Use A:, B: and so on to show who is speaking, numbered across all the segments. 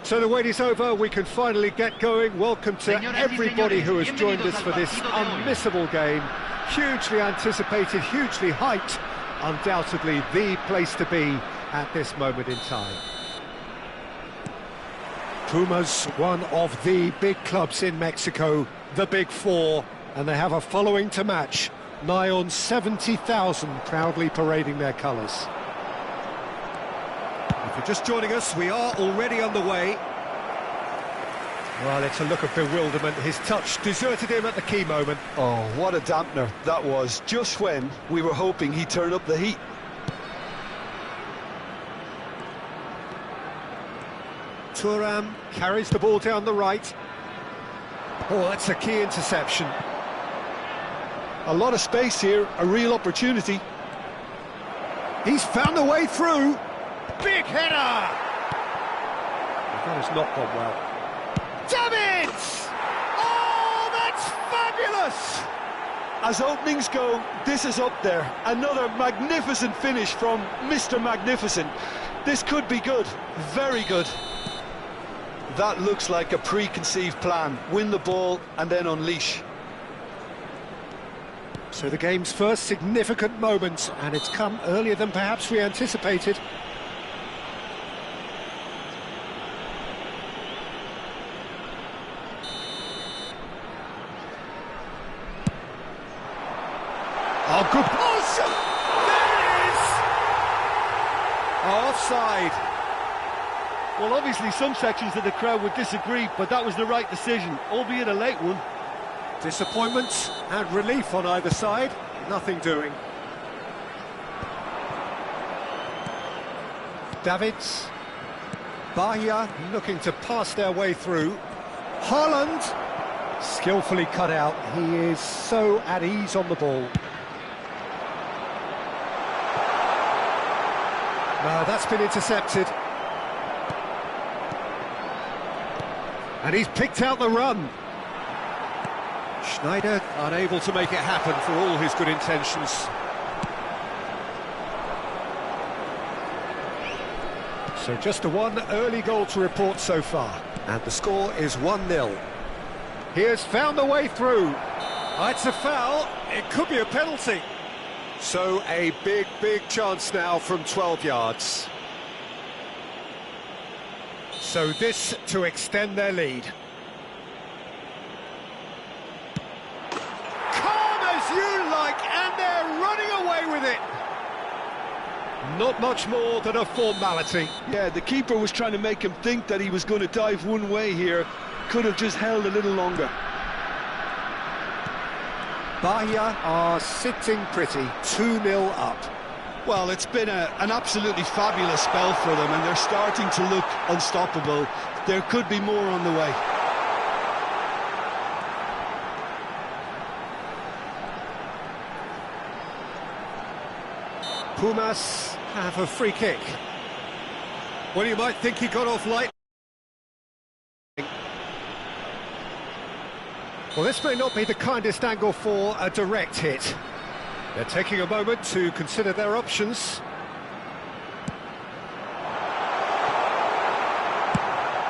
A: So the wait is over, we can finally get going. Welcome to everybody who has joined us for this unmissable game. Hugely anticipated, hugely hyped, undoubtedly the place to be at this moment in time. Pumas, one of the big clubs in Mexico, the Big Four, and they have a following to match. Nigh on 70,000 proudly parading their colours. If you're just joining us, we are already underway. Well, it's a look of bewilderment. His touch deserted him at the key moment.
B: Oh, what a dampener that was, just when we were hoping he'd turn up the heat.
A: Thuram carries the ball down the right. Oh, that's a key interception.
B: A lot of space here, a real opportunity.
A: He's found a way through. Big header! That has not gone well. Davids! Oh, that's fabulous!
B: As openings go, this is up there. Another magnificent finish from Mr. Magnificent. This could be good, very good. That looks like a preconceived plan. Win the ball and then unleash.
A: So the game's first significant moment, and it's come earlier than perhaps we anticipated. Oh, good pass! There it is! Offside.
C: Well, obviously some sections of the crowd would disagree, but that was the right decision, albeit a late one.
A: Disappointment and relief on either side, nothing doing. Davids. Bahia looking to pass their way through. Haaland, skillfully cut out. He is so at ease on the ball. No, that's been intercepted. And he's picked out the run. Schneider unable to make it happen for all his good intentions. So just the one early goal to report so far. And the score is 1-0. He has found a way through. Oh, it's a foul. It could be a penalty. So a big, big chance now from 12 yards. So this to extend their lead. Calm as you like, and they're running away with it. Not much more than a formality.
B: Yeah, the keeper was trying to make him think that he was going to dive one way here. Could have just held a little longer.
A: Bahia are sitting pretty, 2-0 up.
B: Well, it's been an absolutely fabulous spell for them, and they're starting to look unstoppable. There could be more on the way.
A: Pumas have a free kick. Well, you might think he got off light. Well, this may not be the kindest angle for a direct hit. They're taking a moment to consider their options.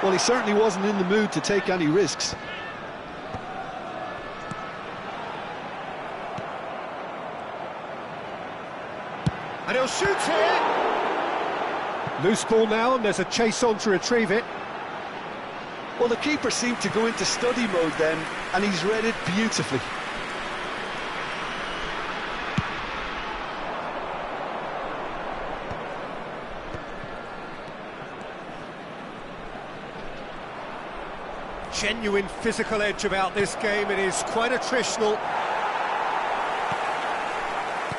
B: Well, he certainly wasn't in the mood to take any risks.
A: And he'll shoot here! Loose ball now, and there's a chase on to retrieve it.
B: Well, the keeper seemed to go into study mode then, and he's read it beautifully.
A: Genuine physical edge about this game. It is quite attritional.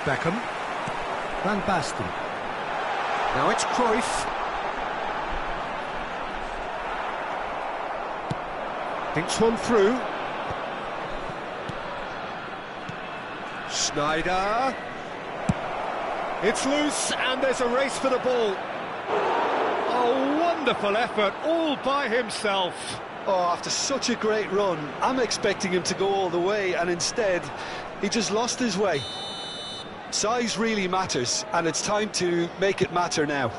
A: Beckham. Van Basten. Now it's Cruyff. Thinks one through. Schneider. It's loose, and there's a race for the ball. A wonderful effort, all by himself.
B: Oh, after such a great run, I'm expecting him to go all the way, and instead, he just lost his way. Size really matters, and it's time to make it matter now.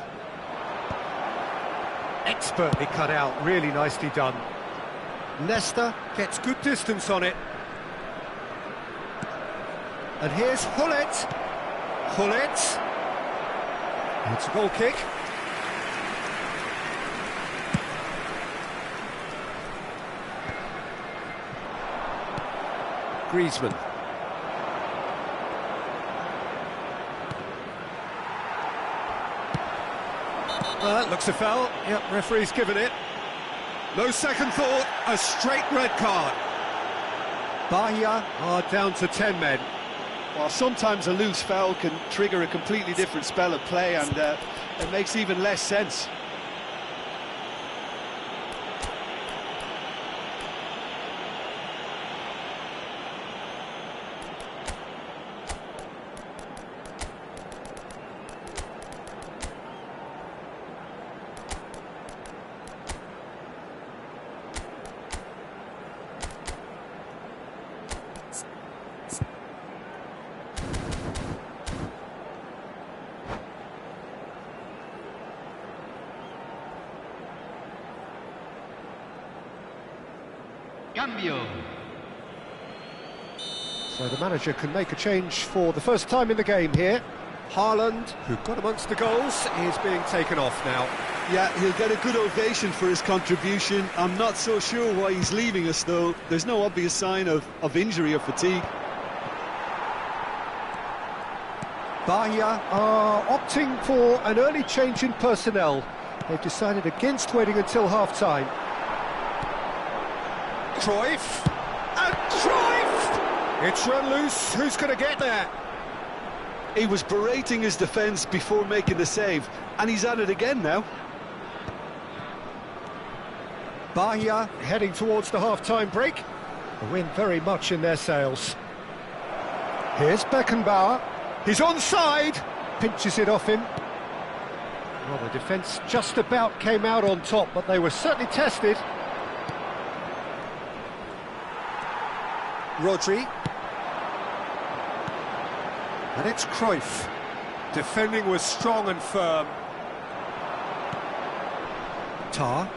A: Expertly cut out, really nicely done. Nesta gets good distance on it. And here's Hullet. Hullet. It's a goal kick. Griezmann. Well, that looks a foul. Yep, referee's given it. No second thought, a straight red card. Bahia are down to 10 men.
B: Well, sometimes a loose foul can trigger a completely different spell of play, and it makes even less sense.
D: Cambio.
A: So the manager can make a change for the first time in the game here. Haaland, who got amongst the goals, is being taken off now.
B: Yeah, he'll get a good ovation for his contribution. I'm not so sure why he's leaving us, though. There's no obvious sign of injury or fatigue.
A: Bahia are opting for an early change in personnel. They've decided against waiting until half-time. Cruyff, and Cruyff! It's run loose, who's going to get there?
B: He was berating his defence before making the save, and he's at it again now.
A: Bahia heading towards the half-time break. The wind very much in their sails. Here's Beckenbauer. He's onside! Pinches it off him. Well, the defence just about came out on top, but they were certainly tested. Rodri. And it's Cruyff. Defending was strong and firm. Tar.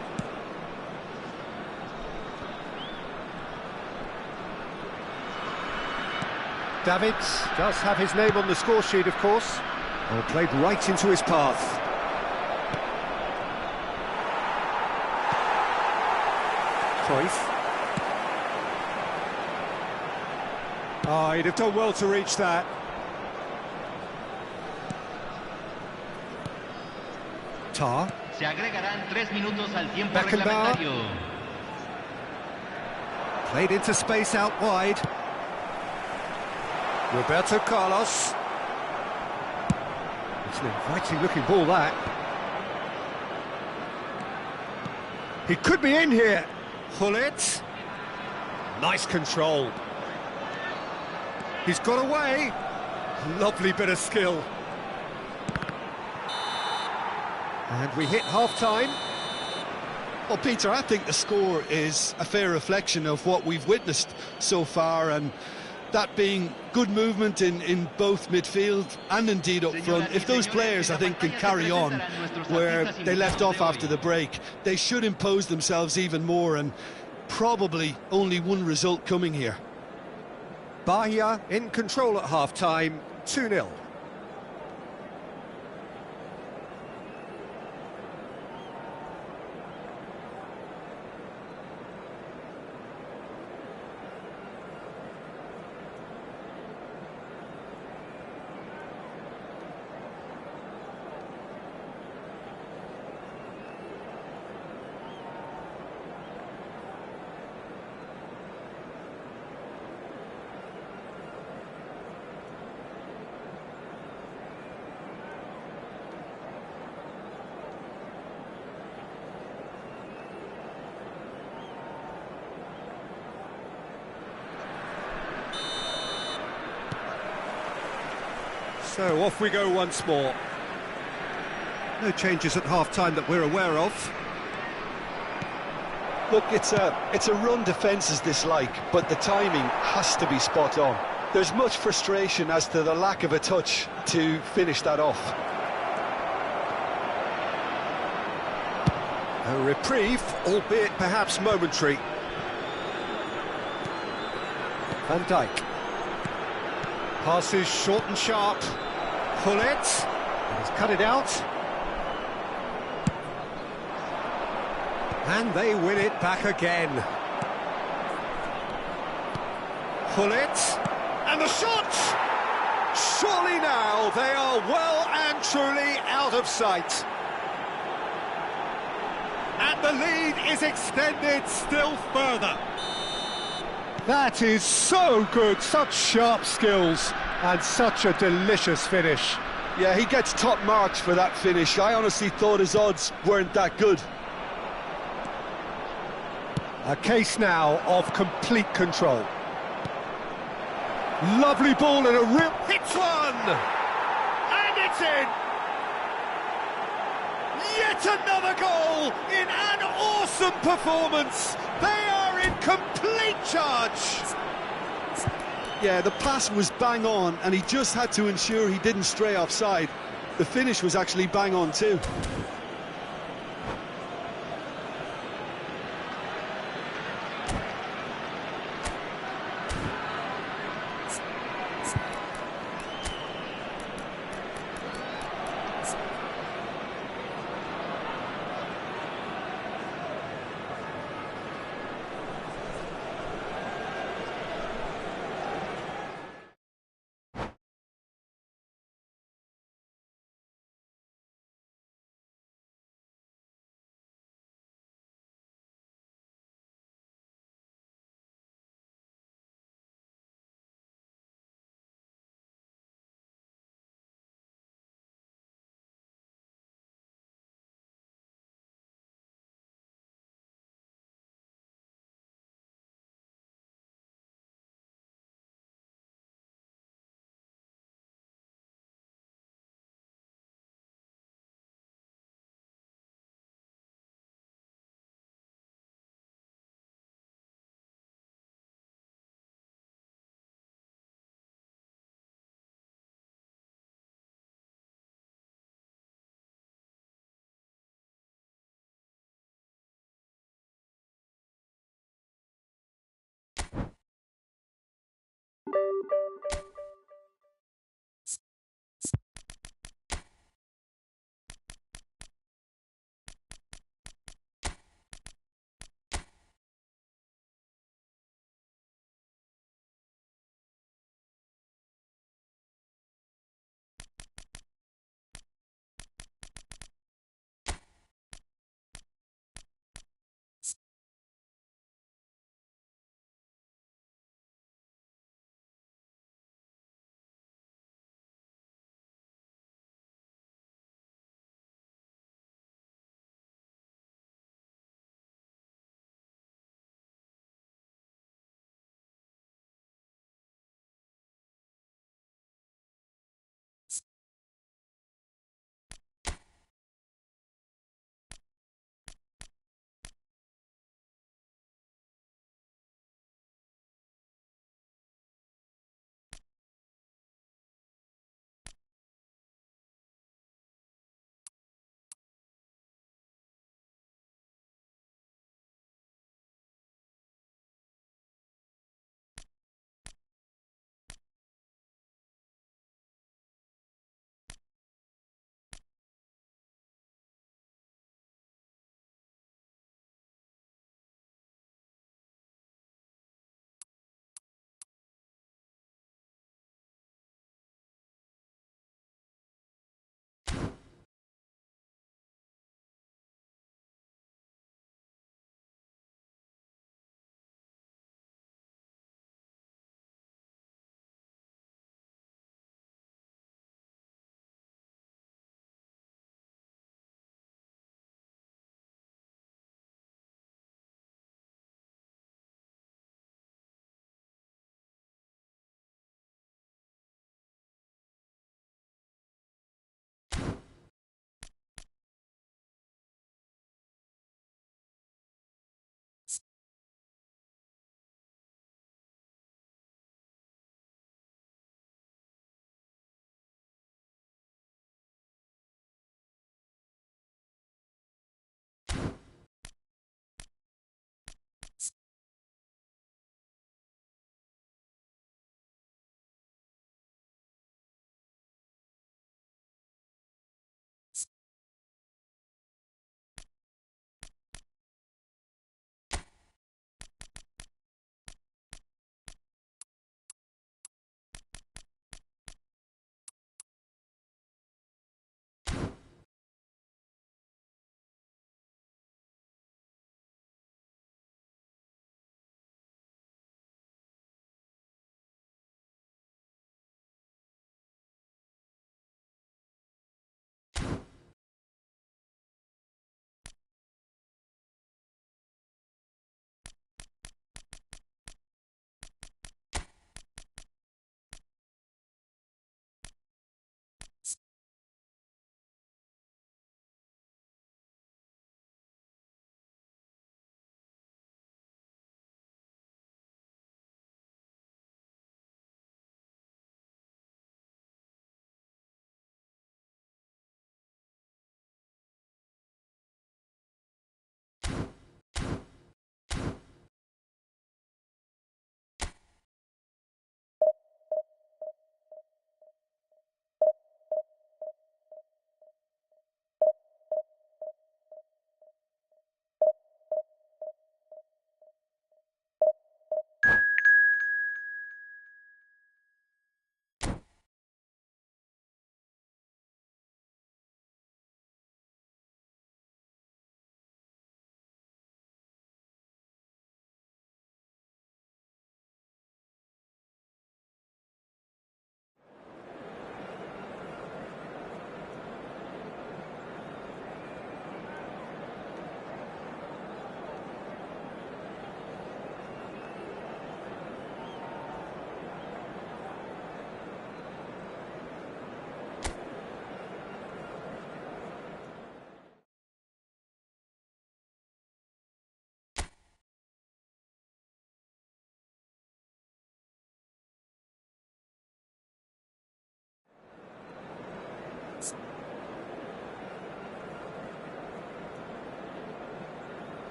A: Davids does have his name on the score sheet, of course. Well, played right into his path. Cruyff. Oh, he'd have done well to reach that. Tar.
D: Se agregarán 3 minutos al tiempo
A: Beckenbauer.
D: reglamentario.
A: Played into space out wide. Roberto Carlos. It's an inviting looking ball, that. He could be in here. Hullet. Nice control. He's got away. Lovely bit of skill. And we hit half-time.
B: Well, Peter, I think the score is a fair reflection of what we've witnessed so far, and that being good movement in both midfield and indeed up front. If those players, I think, can carry on where they left off after the break, they should impose themselves even more, and probably only one result coming here.
A: Bahia in control at half-time, 2-0. So off we go once more. No changes at half-time that we're aware of.
B: Look, it's a run defence is dislike, but the timing has to be spot on. There's much frustration as to the lack of a touch to finish that off.
A: A reprieve, albeit perhaps momentary. Van Dijk. Passes short and sharp. Pullet. He's cut it out. And they win it back again. Pullet. And the shot! Surely now they are well and truly out of sight. And the lead is extended still further.
C: That is so good, such sharp skills and such a delicious finish.
B: Yeah, he gets top marks for that finish. I honestly thought his odds weren't that good.
C: A case now of complete control. Lovely ball and a real...
A: Hits one! And it's in! Yet another goal in an awesome performance! They are in complete charge!
B: Yeah, the pass was bang on, and he just had to ensure he didn't stray offside. The finish was actually bang on too.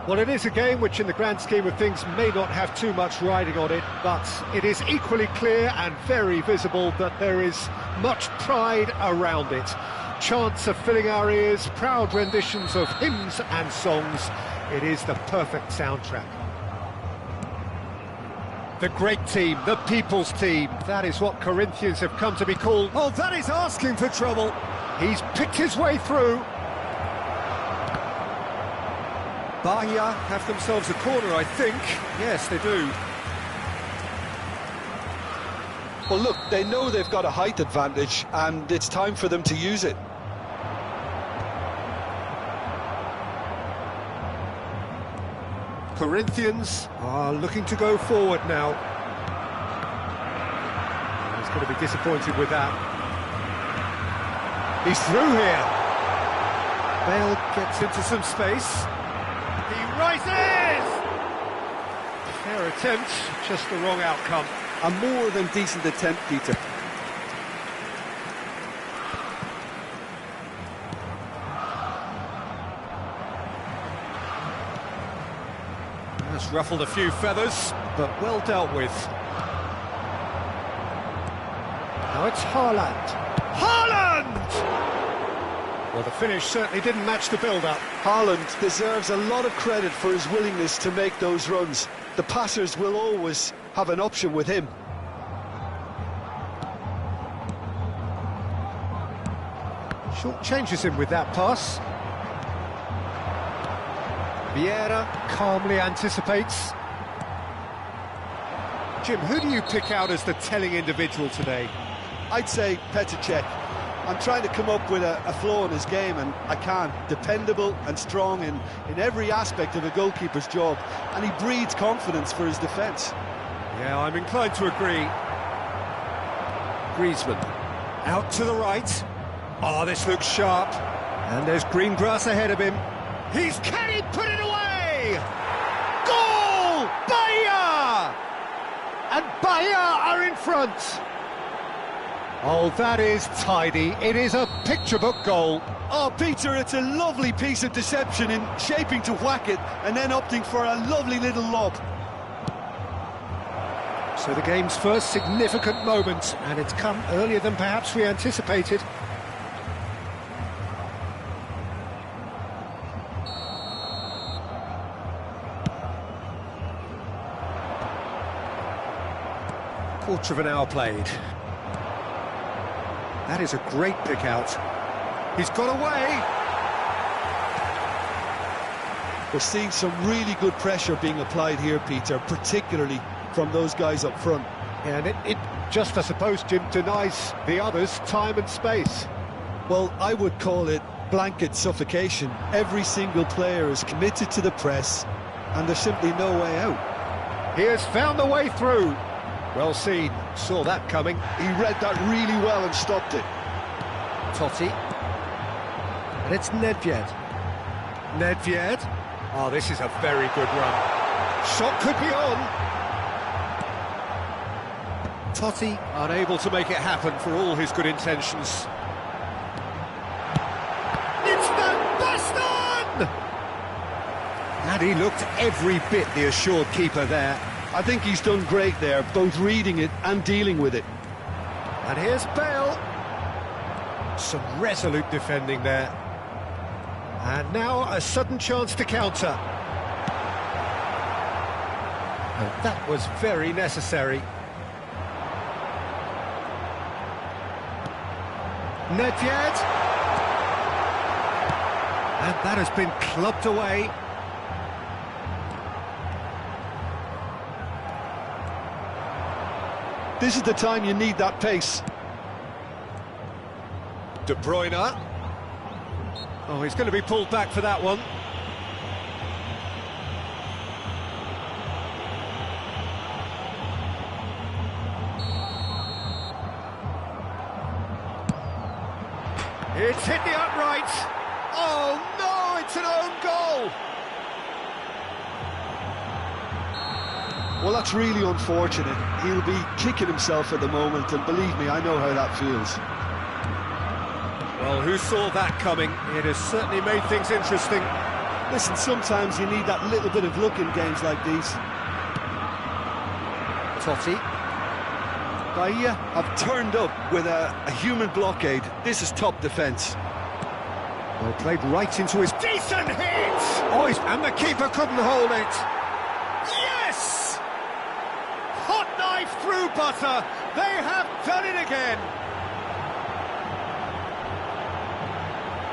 A: Well, it is a game which in the grand scheme of things may not have too much riding on it, but it is equally clear and very visible that there is much pride around it. Chants are filling our ears, proud renditions of hymns and songs. It is the perfect soundtrack. The great team, the people's team, that is what Corinthians have come to be called. Oh, that is asking for trouble. He's picked his way through. Bahia have themselves a corner, I think. Yes, they do.
B: Well, look, they know they've got a height advantage, and it's time for them to use it.
A: Corinthians are looking to go forward now. He's going to be disappointed with that. He's through here. Bale gets into some space. He rises! Fair attempt, just the wrong outcome.
B: A more than decent attempt, Peter.
A: That's ruffled a few feathers, but well dealt with. Now it's Haaland. Haaland! Well, the finish certainly didn't match the build-up.
B: Haaland deserves a lot of credit for his willingness to make those runs. The passers will always have an option with him.
A: Short changes him with that pass. Vieira calmly anticipates. Jim, who do you pick out as the telling individual today?
B: I'd say Petr Cech. I'm trying to come up with a flaw in his game, and I can't. Dependable and strong in every aspect of a goalkeeper's job, and he breeds confidence for his defence.
A: Yeah, I'm inclined to agree. Griezmann, out to the right. Oh, this looks sharp. And there's green grass ahead of him. Can he put it away? Goal! Bahia! And Bahia are in front. Oh, that is tidy. It is a picture-book goal.
B: Oh, Peter, it's a lovely piece of deception in shaping to whack it and then opting for a lovely little lob.
A: So the game's first significant moment, and it's come earlier than perhaps we anticipated. Quarter of an hour played. That is a great pick out. He's got away.
B: We're seeing some really good pressure being applied here, Peter, particularly from those guys up front.
A: And it just, I suppose, Jim, denies the others time and space.
B: Well, I would call it blanket suffocation. Every single player is committed to the press, and there's simply no way out.
A: He has found the way through. Well seen, saw that coming.
B: He read that really well and stopped it.
A: Totti. And it's Nedved. Nedved. Oh, this is a very good run. Shot could be on. Totti unable to make it happen for all his good intentions. It's Van Basten! And he looked every bit the assured keeper there.
B: I think he's done great there, both reading it and dealing with it.
A: And here's Bale. Some resolute defending there. And now a sudden chance to counter. And that was very necessary. Nedved. And that has been clubbed away.
B: This is the time you need that pace.
A: De Bruyne. Oh, he's going to be pulled back for that one. It's hit the upright. Oh, no, it's an own goal.
B: Well, that's really unfortunate. He'll be kicking himself at the moment, and believe me, I know how that feels.
A: Well, who saw that coming? It has certainly made things interesting.
C: Listen, sometimes you need that little bit of luck in games like these.
A: Totti.
B: Bahia have turned up with a human blockade. This is top defence.
A: Well, played right into his decent hit! Oh, and the keeper couldn't hold it. Yes! Hot knife through butter. They have done it again.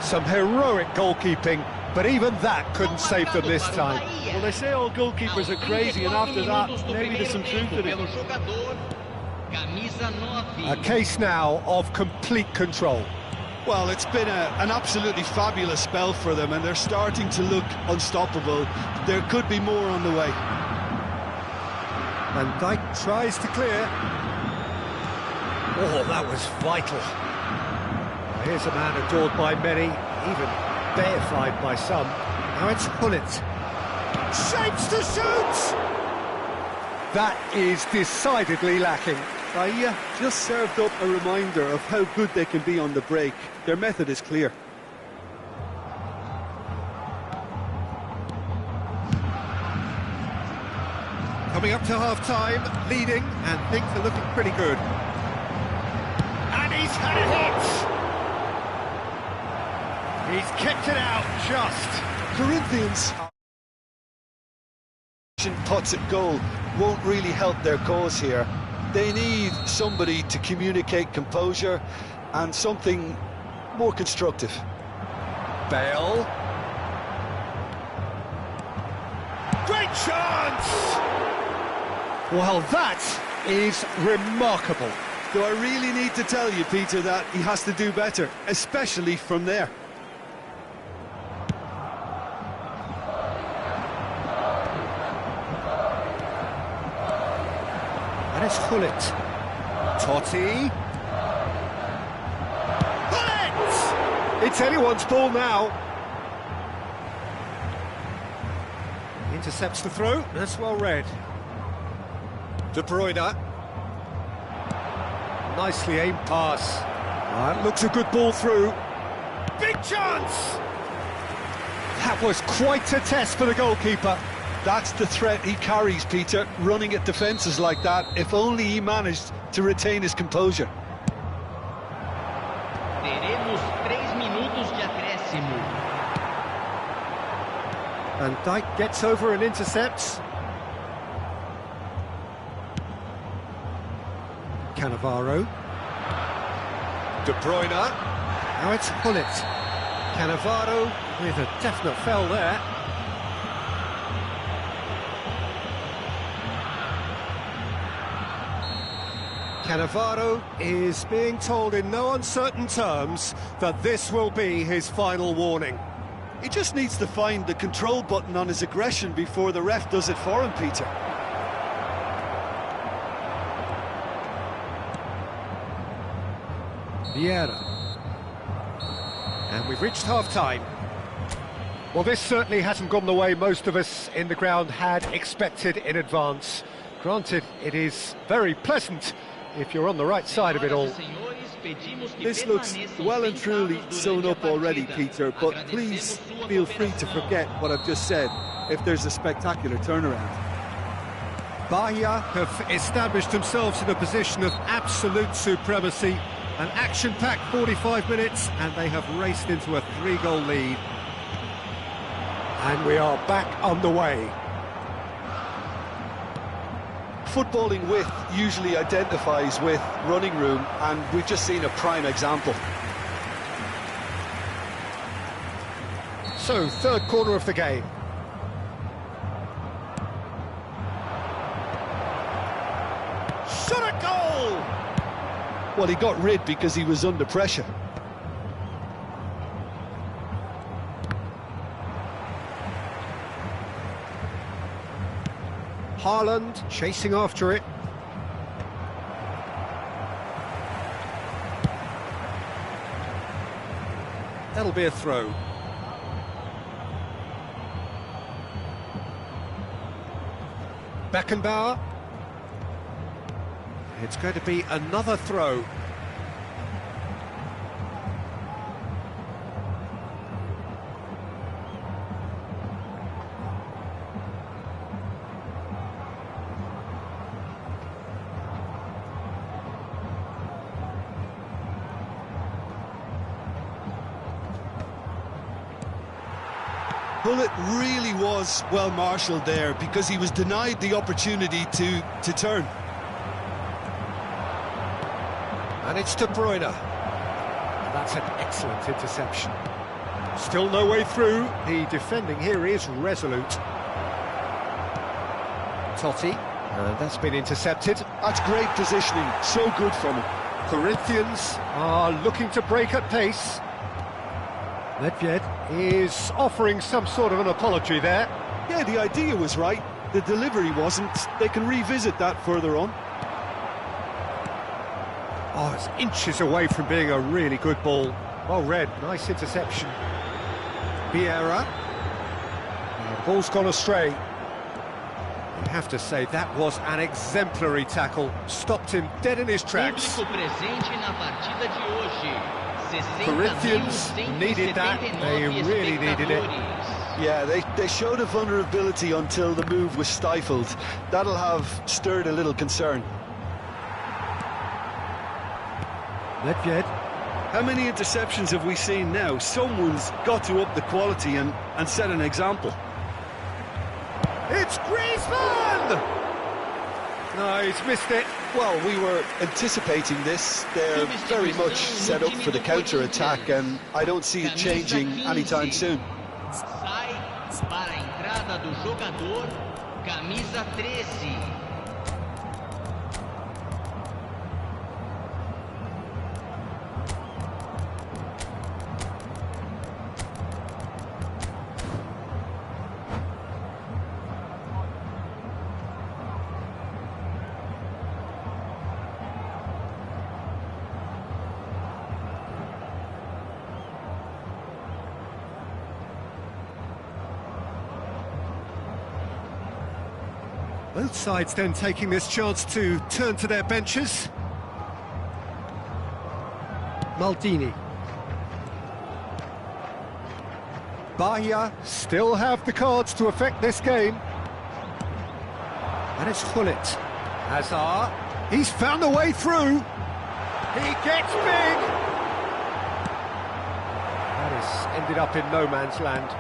A: Some heroic goalkeeping, but even that couldn't save them this time.
C: Well, they say all goalkeepers are crazy, and after that, maybe there's some truth in it.
A: A case now of complete control.
B: Well, it's been an absolutely fabulous spell for them, and they're starting to look unstoppable. There could be more on the way.
A: Van Dijk tries to clear. Oh, that was vital. Well, here's a man adored by many, even deified by some. Now it's Gullit. Shapes to shoot! That is decidedly lacking.
C: Bahia just served up a reminder of how good they can be on the break. Their method is clear.
A: Coming up to half-time, leading, and things are looking pretty good. And he's had a hit! He's kicked it out, just.
B: Corinthians puts at goal won't really help their cause here. They need somebody to communicate composure and something more constructive.
A: Bale. Great chance! Well, that is remarkable.
B: Do I really need to tell you, Peter, that he has to do better, especially from there?
A: And it's Gullit. Totti. Gullit! It's anyone's ball now. Intercepts the throw. That's well read. De Bruyne. Nicely aimed pass. That looks a good ball through. Big chance! That was quite a test for the goalkeeper.
B: That's the threat he carries, Peter, running at defences like that, if only he managed to retain his composure.
D: Teremos 3 minutos de acréscimo.
A: Van Dijk gets over and intercepts. Cannavaro. De Bruyne. Now it's Gullit. Cannavaro with a definite foul there. Cannavaro is being told in no uncertain terms that this will be his final warning.
B: He just needs to find the control button on his aggression before the ref does it for him, Peter.
A: Vieira. And we've reached half-time. Well, this certainly hasn't gone the way most of us in the ground had expected in advance. Granted, it is very pleasant if you're on the right side of it all.
B: This looks well and truly sewn up already, Peter, but please feel free to forget what I've just said if there's a spectacular turnaround.
A: Bahia have established themselves in a position of absolute supremacy. An action-packed 45 minutes, and they have raced into a 3-goal lead. And we are back on the way.
B: Footballing width usually identifies with running room, and we've just seen a prime example.
A: So, third quarter of the game. Shot a goal!
B: Well, he got rid because he was under pressure.
A: Haaland chasing after it. That'll be a throw. Beckenbauer. It's going to be another throw.
B: Well, it really was well marshalled there because he was denied the opportunity to turn.
A: And it's De Bruyne. That's an excellent interception. Still no way through. The defending here is resolute. Totti, and that's been intercepted.
B: That's great positioning, so good from him.
A: Corinthians are looking to break at pace. Nedved is offering some sort of an apology there.
B: Yeah, the idea was right, the delivery wasn't. They can revisit that further on.
A: Oh, it's inches away from being a really good ball. Well read, nice interception. Vieira. And the ball's gone astray. You have to say that was an exemplary tackle. Stopped him dead in his tracks. Corinthians needed that, they really needed it.
B: Yeah, they showed a vulnerability until the move was stifled. That'll have stirred a little concern.
A: Nedved.
B: How many interceptions have we seen now? Someone's got to up the quality and set an example.
A: It's Griezmann! No, he's missed it.
B: Well, we were anticipating this. They're very much set up for the counter-attack, and I don't see it changing anytime soon.
D: Sai para a entrada do jogador, camisa 13.
A: Both sides then taking this chance to turn to their benches. Maldini. Bahia still have the cards to affect this game. And it's Gullit. Hazard. He's found a way through. He gets big. That has ended up in no man's land.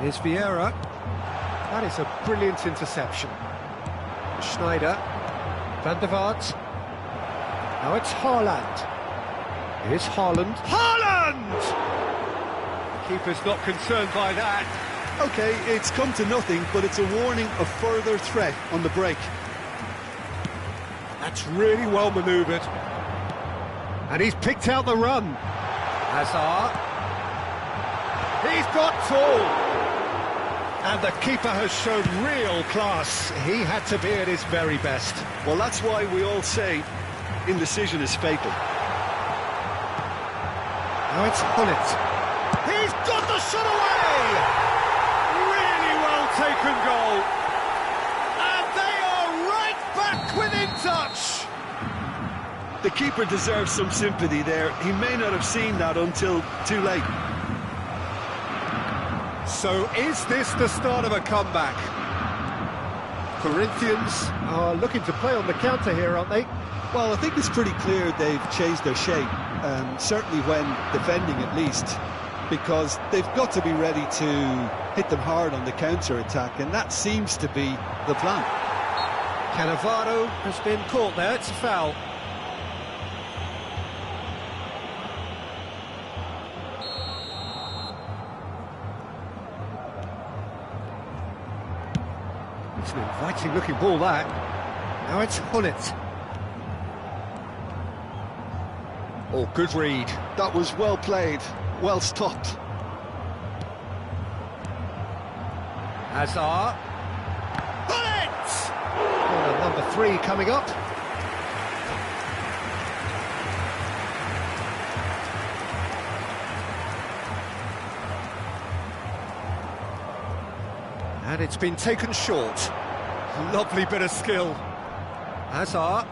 A: Here's Vieira. That is a brilliant interception. Schneider. Van der Vaart. Now it's Haaland. Here's Haaland. Haaland! Keeper's not concerned by that.
B: OK, it's come to nothing, but it's a warning of further threat on the break.
A: That's really well manoeuvred. And he's picked out the run. Hazard. He's got tall. And the keeper has shown real class. He had to be at his very best.
B: Well, that's why we all say indecision is fatal.
A: Now it's Gullit. He's got the shot away! Really well taken goal. And they are right back within touch.
B: The keeper deserves some sympathy there. He may not have seen that until too late.
A: So is this the start of a comeback? Corinthians are looking to play on the counter here, aren't they?
B: Well, I think it's pretty clear they've changed their shape, certainly when defending at least, because they've got to be ready to hit them hard on the counter-attack, and that seems to be the plan.
A: Cannavaro has been caught there, it's a foul. It's an inviting looking ball, that. Now it's Gullit. Oh, good read.
B: That was well played, well stopped.
A: Hazard. Gullit! Corner number 3 coming up. And it's been taken short. Lovely bit of skill. Hazard.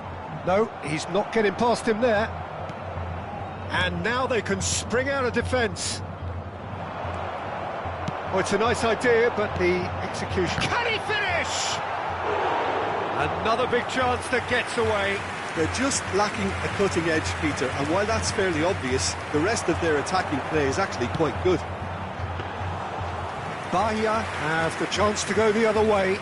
A: No, he's not getting past him there. And now they can spring out of defence. Oh, it's a nice idea, but the execution... Can he finish? Another big chance that gets away.
B: They're just lacking a cutting edge, Peter, and while that's fairly obvious, the rest of their attacking play is actually quite good.
A: Bahia have the chance to go the other way.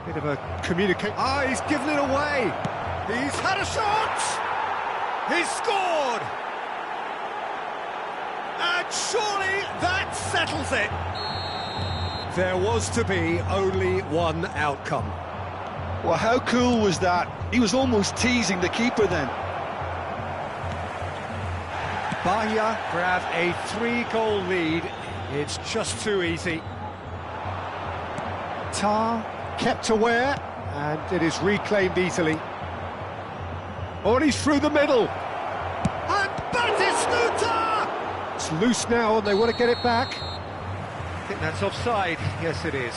A: Bit of a communicate. Ah, he's given it away. He's had a shot. He's scored. And surely that settles it. There was to be only one outcome.
B: Well, how cool was that? He was almost teasing the keeper then.
A: Bahia grab a 3-goal lead. It's just too easy. Tar kept aware, and it is reclaimed easily. Oh, and he's through the middle. And Batistuta! It's loose now, and they want to get it back. I think that's offside. Yes, it is.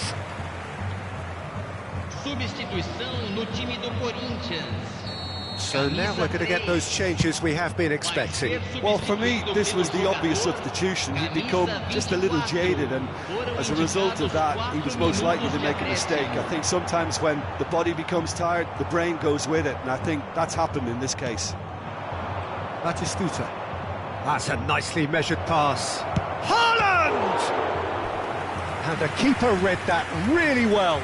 D: Substituição no time do Corinthians.
A: So now we're going to get those changes we have been expecting.
B: Well, for me, this was the obvious substitution. He'd become just a little jaded, and as a result of that, he was most likely to make a mistake. I think sometimes when the body becomes tired, the brain goes with it, and I think that's happened in this case.
A: Batistuta. That's a nicely measured pass. Haaland! And the keeper read that really well.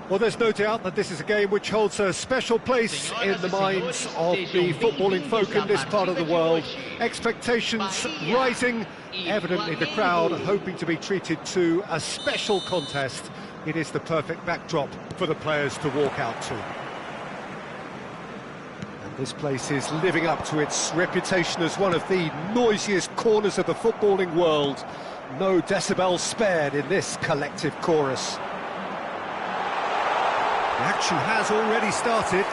A: Well, there's no doubt that this is a game which holds a special place in the minds of the footballing folk in this part of the world. Expectations rising, evidently the crowd hoping to be treated to a special contest. It is the perfect backdrop for the players to walk out to. And this place is living up to its reputation as one of the noisiest corners of the footballing world. No decibels spared in this collective chorus. The action has already started.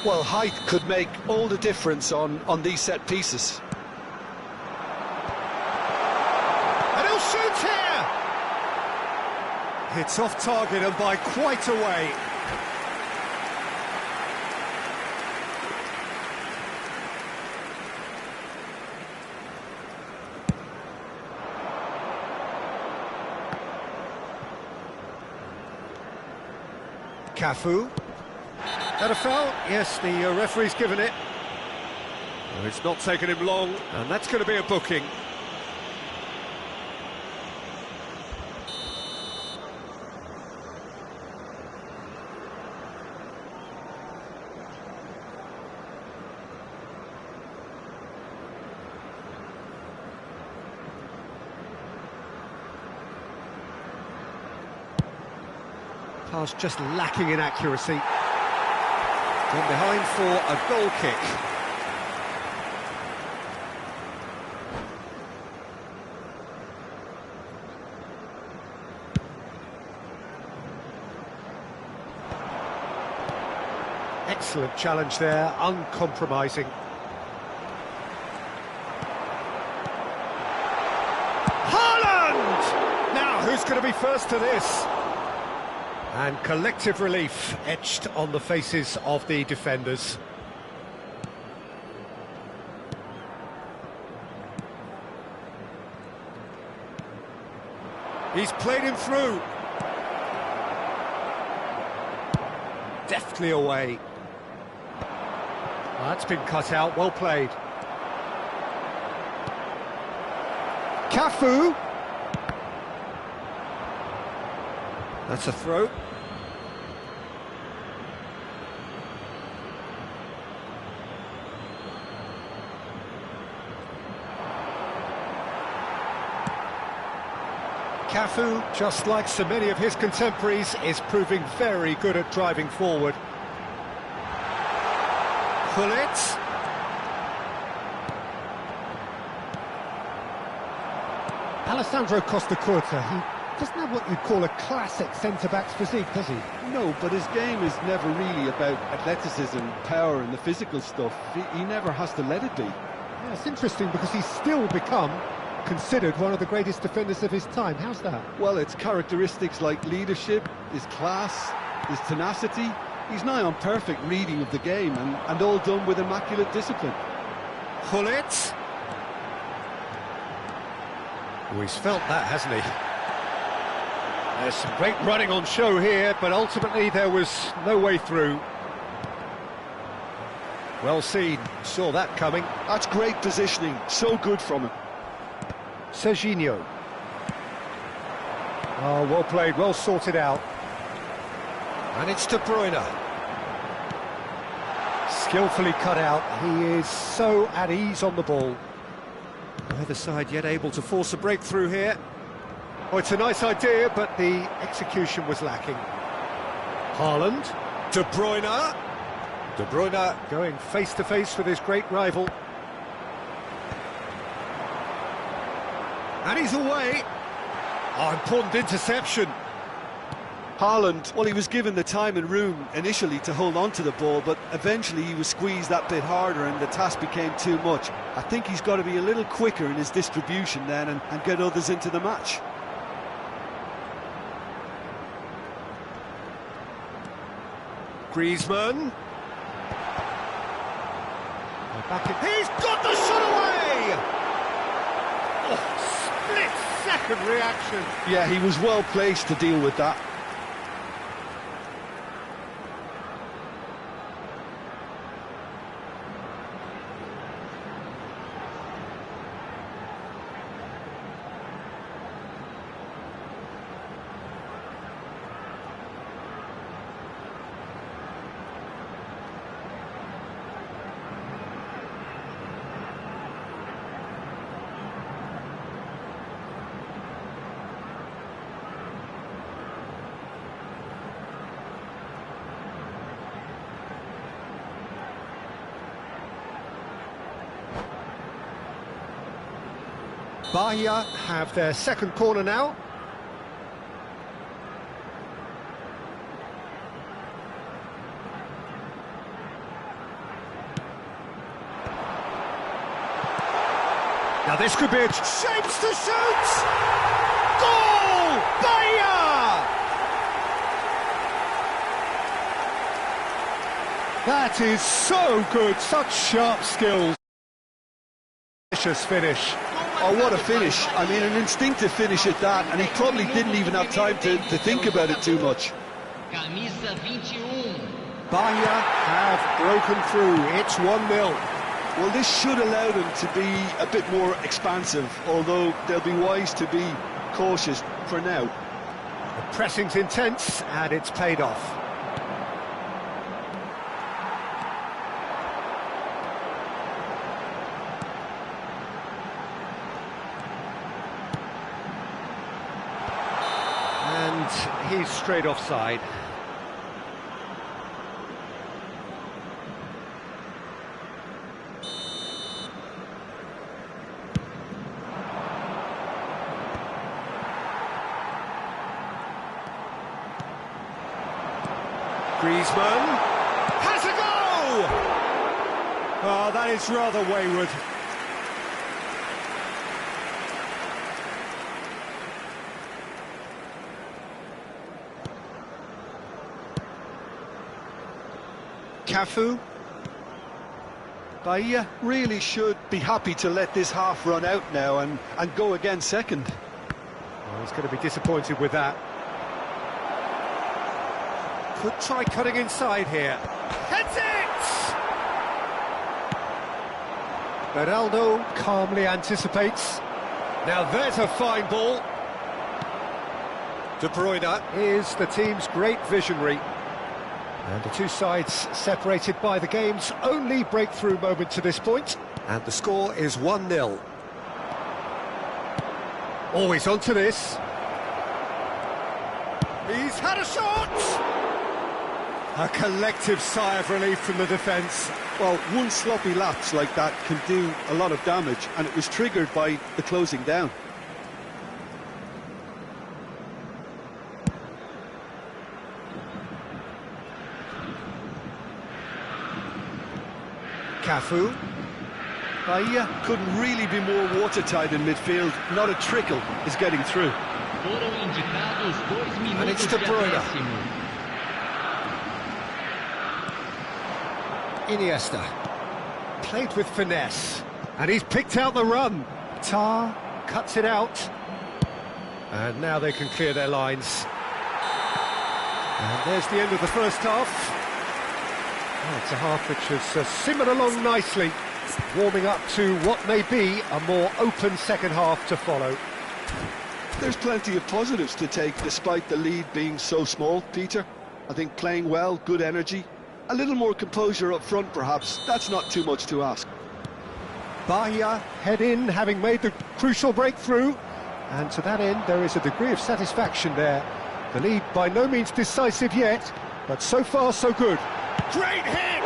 B: Well, height could make all the difference on these set pieces.
A: And he'll shoot here! It's off target and by quite a way. Cafu. That a foul? Yes, the referee's given it. Oh, it's not taken him long, and that's going to be a booking. Pass just lacking in accuracy. Gone behind for a goal kick. Excellent challenge there, uncompromising. Haaland! Now, who's going to be first to this? And collective relief etched on the faces of the defenders. He's played him through. Deftly away. Well, that's been cut out, well played. Cafu. That's a throw. Cafu, just like so many of his contemporaries, is proving very good at driving forward. Gullit. Alessandro Costacurta, he doesn't have what you'd call a classic centre-back's physique, does he?
C: No, but his game is never really about athleticism, power and the physical stuff. He never has to let it be.
A: Yeah, it's interesting because he's still become considered one of the greatest defenders of his time. How's that?
C: Well, it's characteristics like leadership, his class, his tenacity. He's nigh on perfect reading of the game and all done with immaculate discipline.
A: Gullit. Oh, he's felt that, hasn't he? There's some great running on show here, but ultimately there was no way through. Well seen, saw that coming.
B: That's great positioning, so good from him.
A: Serginho. Oh, well played, well sorted out. And it's De Bruyne. Skillfully cut out, he is so at ease on the ball. Neither side yet able to force a breakthrough here. Oh, it's a nice idea, but the execution was lacking. Haaland. De Bruyne. De Bruyne going face-to-face with his great rival. And he's away. Oh, important interception.
B: Haaland, well, he was given the time and room initially to hold on to the ball, but eventually he was squeezed that bit harder and the task became too much. I think he's got to be a little quicker in his distribution then and get others into the match.
A: Griezmann. He's got the shot away! Oh, split-second reaction.
B: Yeah, he was well placed to deal with that.
A: Bahia have their second corner now. Now this could be a chance to shoot! Goal! Bahia! That is so good, such sharp skills. Vicious finish.
B: Oh, what a finish. I mean, an instinctive finish at that, and he probably didn't even have time to think about it too much.
D: Camisa 21.
A: Bahia have broken through, it's 1-0.
B: Well, this should allow them to be a bit more expansive, although they'll be wise to be cautious for now.
A: The pressing's intense, and it's paid off. And he's straight offside. Griezmann has a go! Oh, that is rather wayward. Cafu.
B: Bahia really should be happy to let this half run out now and go again second.
A: Well, he's going to be disappointed with that. Could try cutting inside here. Heads it! Beraldo calmly anticipates. Now there's a fine ball. De Bruyne is the team's great visionary. And the two sides separated by the game's only breakthrough moment to this point. And the score is 1-0. Always onto this. He's had a shot! A collective sigh of relief from the defence.
B: Well, one sloppy lapse like that can do a lot of damage, and it was triggered by the closing down.
A: Cafu.
B: Bahia couldn't really be more watertight in midfield. Not a trickle is getting through.
D: Foram indicados 2
A: And it's
D: minutos
A: De
D: de
A: Bruyne.
D: acréscimo.
A: Iniesta. Played with finesse. And he's picked out the run. Tar cuts it out. And now they can clear their lines. And there's the end of the first half. Oh, it's a half which has simmered along nicely, warming up to what may be a more open second half to follow.
B: There's plenty of positives to take despite the lead being so small, Peter. I think playing well, good energy, a little more composure up front perhaps, that's not too much to ask.
A: Bahia head in, having made the crucial breakthrough, and to that end there is a degree of satisfaction there. The lead by no means decisive yet, but so far so good. Great hit!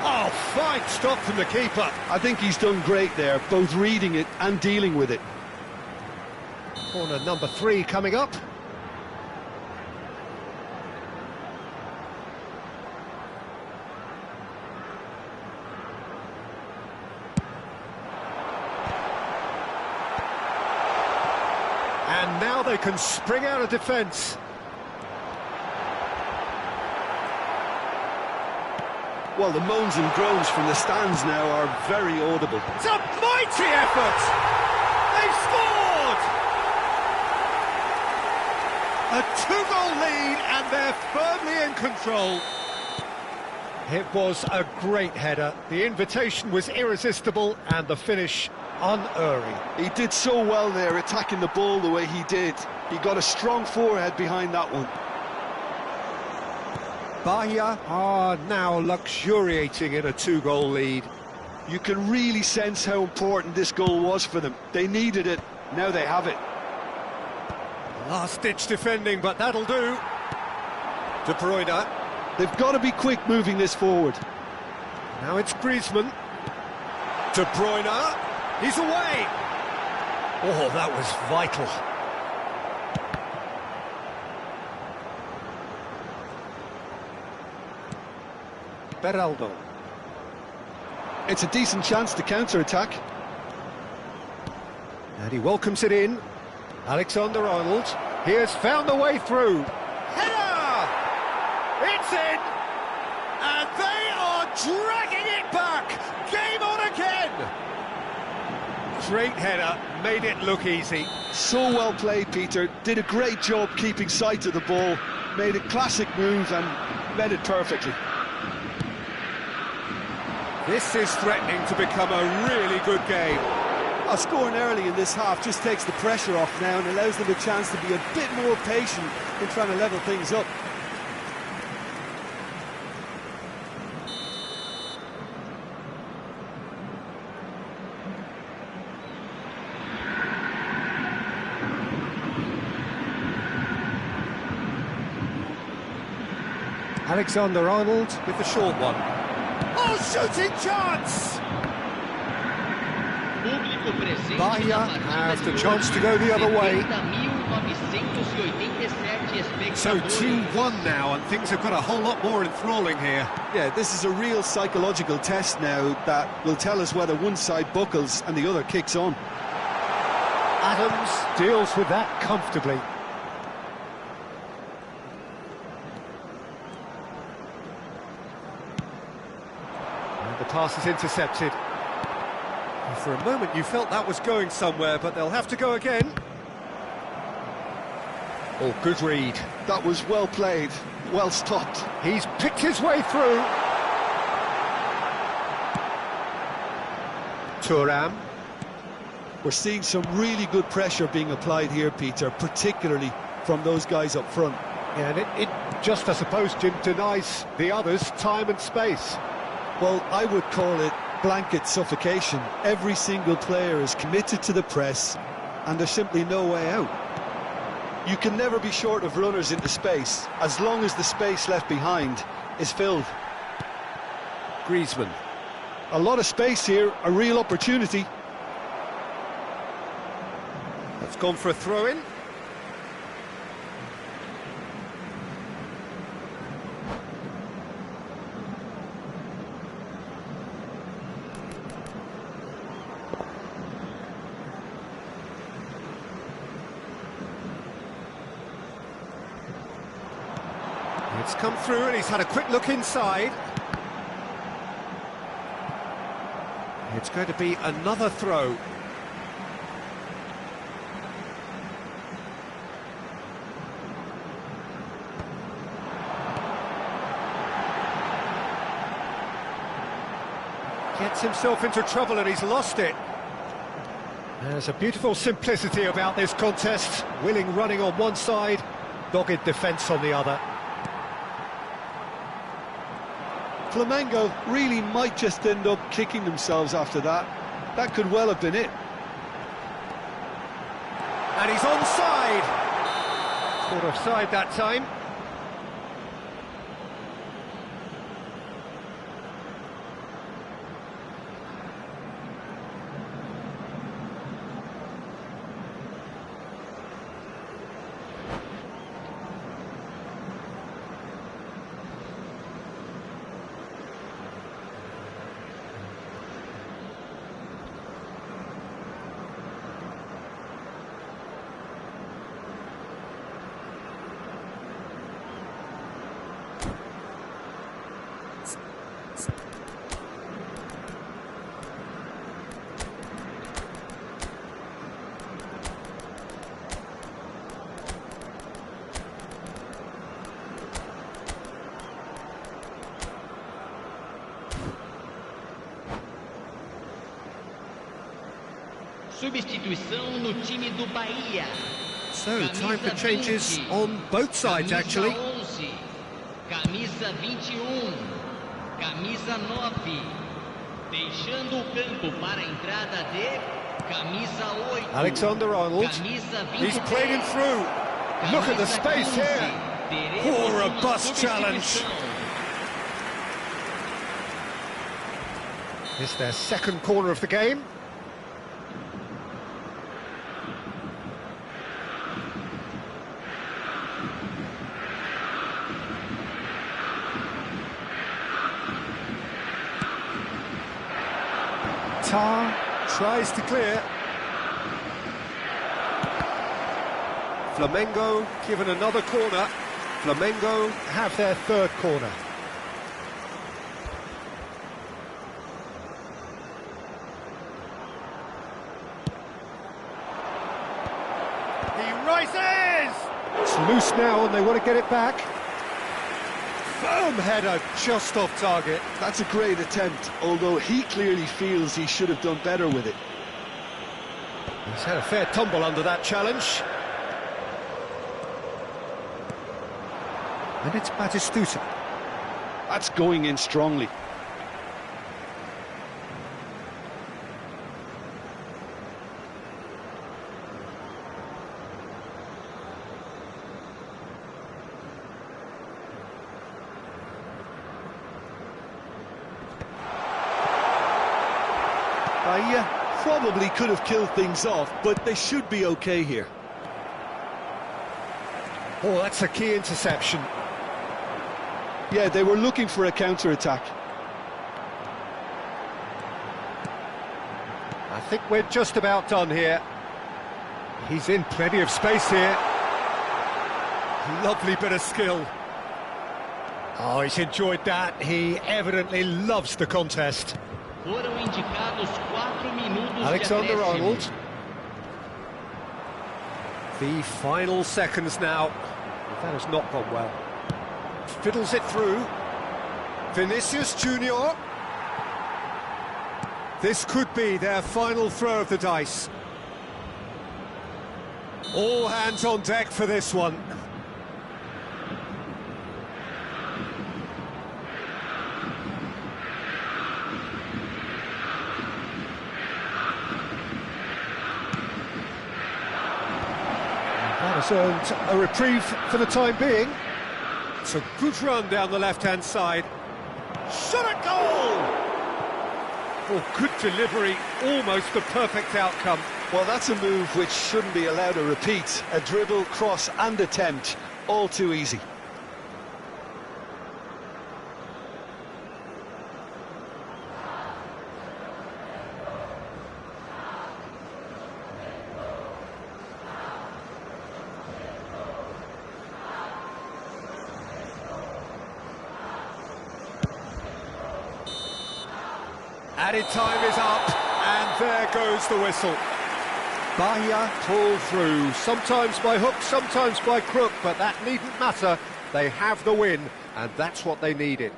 A: Oh, fine stop from the keeper.
B: I think he's done great there, both reading it and dealing with it.
A: Corner number 3 coming up. And now they can spring out of defence.
B: Well, the moans and groans from the stands now are very audible.
A: It's a mighty effort! They've scored! A 2-goal lead and they're firmly in control. It was a great header. The invitation was irresistible and the finish unerring.
B: He did so well there, attacking the ball the way he did. He got a strong forehead behind that one.
A: Bahia are now luxuriating in a 2-goal lead.
B: You can really sense how important this goal was for them. They needed it, now they have it.
A: Last-ditch defending, but that'll do. De Bruyne.
B: They've got to be quick moving this forward.
A: Now it's Griezmann. De Bruyne. He's away. Oh, that was vital. Beraldo.
C: It's a decent chance to counter-attack.
A: And he welcomes it in. Alexander-Arnold. He has found the way through. Header! It's in! And they are dragging it back! Game on again! Great header, made it look easy.
C: So well played, Peter. Did a great job keeping sight of the ball. Made a classic move and read it perfectly.
A: This is threatening to become a really good game.
C: Scoring early in this half just takes the pressure off now and allows them a chance to be a bit more patient in trying to level things up.
A: Alexander-Arnold with the short one. Oh, shooting chance! Bahia have the chance to go the other way. So 2-1 now, and things have got a whole lot more enthralling here.
C: Yeah, this is a real psychological test now that will tell us whether one side buckles and the other kicks on.
A: Adams deals with that comfortably. And the pass is intercepted. For a moment you felt that was going somewhere, but they'll have to go again. Oh, good read.
C: That was well played, well stopped.
A: He's picked his way through. Thuram.
C: We're seeing some really good pressure being applied here, Peter, particularly from those guys up front.
A: Yeah, and it just, I suppose, Jim, denies the others time and space.
C: Well, I would call it blanket suffocation. Every single player is committed to the press, and there's simply no way out. You can never be short of runners into space, as long as the space left behind is filled.
A: Griezmann.
C: A lot of space here, a real opportunity.
A: That's gone for a throw-in. It's come through and he's had a quick look inside. It's going to be another throw. Gets himself into trouble and he's lost it. There's a beautiful simplicity about this contest. Willing running on one side, dogged defence on the other.
C: Flamengo really might just end up kicking themselves after that. That could well have been it.
A: And he's onside. Caught offside that time.
D: Substituição no time do Bahia.
A: So, time for changes on both sides, actually.
D: Camisa 21, camisa 9, deixando o campo para a entrada de camisa 8.
A: Alexander-Arnold, he's played him through. Look at the space here. Oh, a robust challenge. It's their second corner of the game. Tar tries to clear. Flamengo given another corner. Flamengo have their third corner. He rises! It's loose now and they want to get it back. Firm header just off target.
C: That's a great attempt, although he clearly feels he should have done better with it.
A: He's had a fair tumble under that challenge. And it's Batistuta.
C: That's going in strongly. Bahia probably could have killed things off, but they should be okay here.
A: Oh, that's a key interception.
C: Yeah, they were looking for a counter-attack.
A: I think we're just about done here. He's in plenty of space here. Lovely bit of skill. Oh, he's enjoyed that. He evidently loves the contest.
D: Foram indicados 4 minutos de
A: Alexander
D: acréscimo.
A: Arnold. The final seconds now. That has not gone well. Fiddles it through. Vinicius Junior. This could be their final throw of the dice. All hands on deck for this one. That has earned a reprieve for the time being. It's a good run down the left-hand side. Shot at goal! Oh, good delivery, almost the perfect outcome.
C: Well, that's a move which shouldn't be allowed to repeat. A dribble, cross and attempt, all too easy.
A: Added time is up, and there goes the whistle. Bahia pulled through, sometimes by hook, sometimes by crook, but that needn't matter. They have the win, and that's what they needed.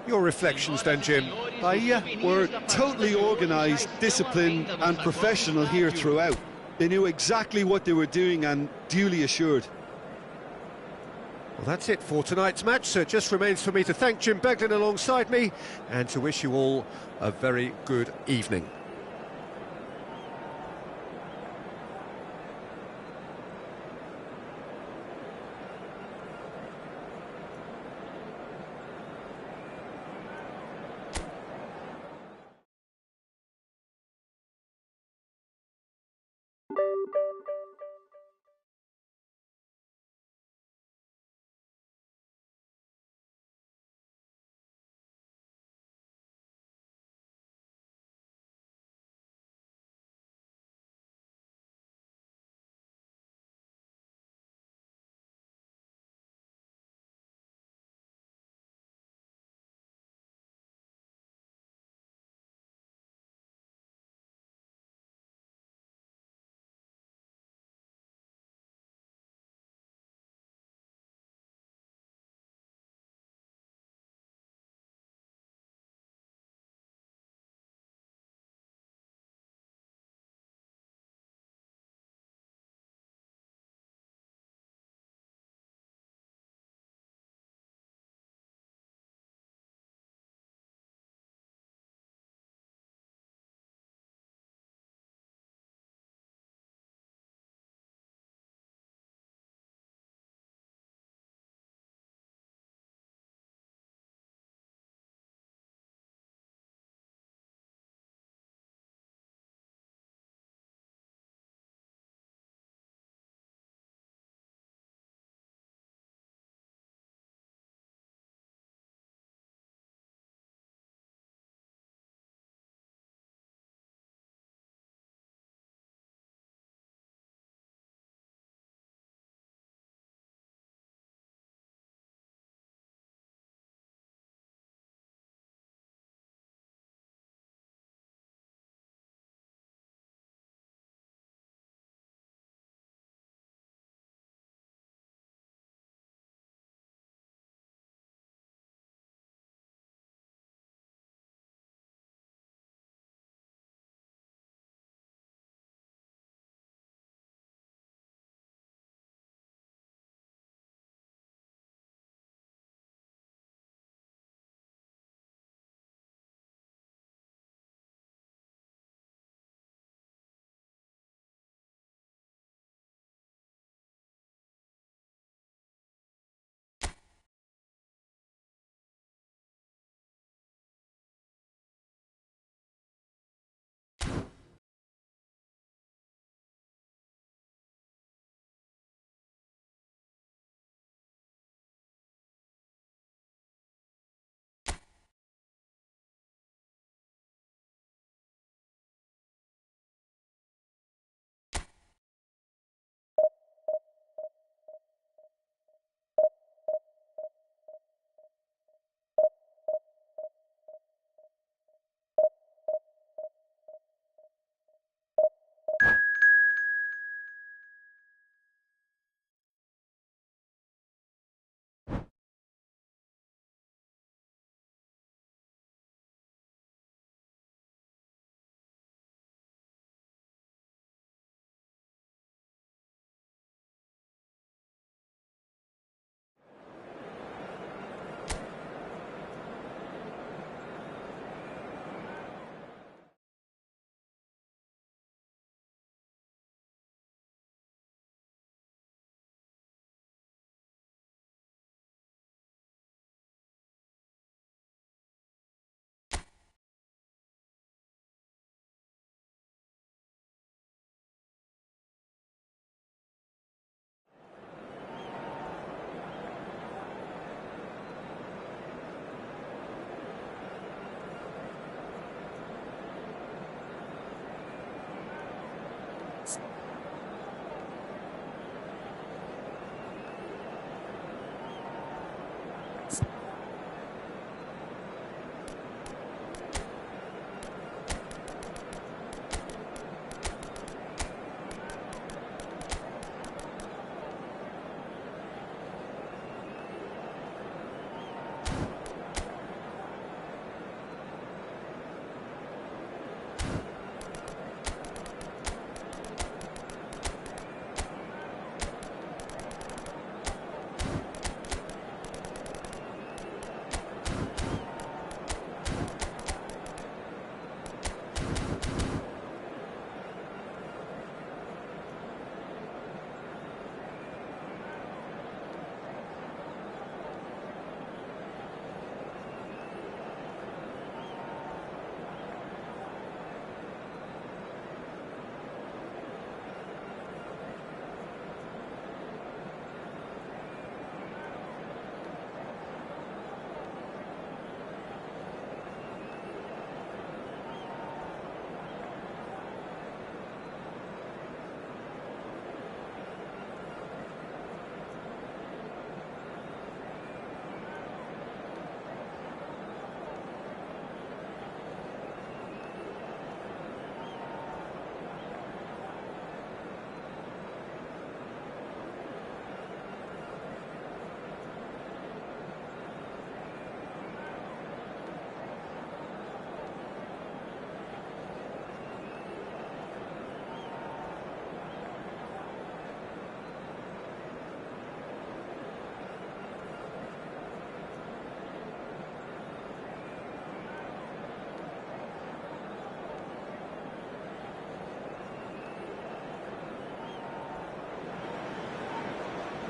A: Your reflections then, Jim?
C: Bahia were totally organised, disciplined and professional here throughout. They knew exactly what they were doing and duly assured.
A: Well, that's it for tonight's match, so it just remains for me to thank Jim Beglin alongside me and to wish you all a very good evening.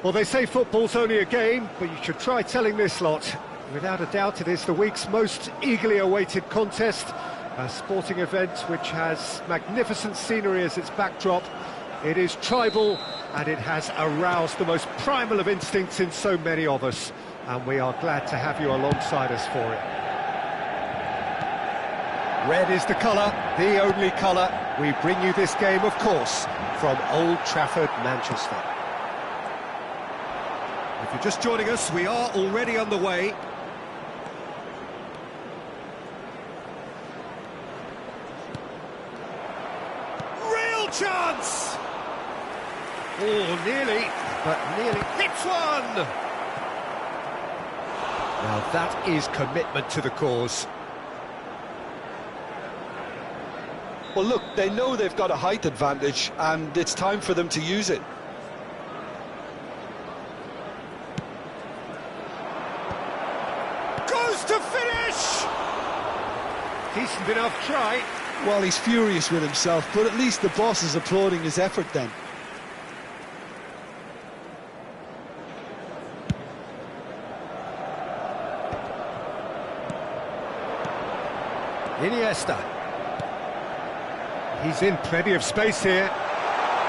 A: Well, they say football's only a game, but you should try telling this lot. Without a doubt, it is the week's most eagerly awaited contest, a sporting event which has magnificent scenery as its backdrop. It is tribal, and it has aroused the most primal of instincts in so many of us, and we are glad to have you alongside us for it. Red is the colour, the only colour. We bring you this game, of course, from Old Trafford, Manchester. If you're just joining us, we are already on the way. Real chance! Oh, nearly, but nearly hits one! Now that is commitment to the cause.
B: Well, look, they know they've got a height advantage, and it's time for them to use it.
A: Goes to finish! Decent enough try.
C: Well, he's furious with himself, but at least the boss is applauding his effort then.
A: Iniesta. He's in plenty of space here.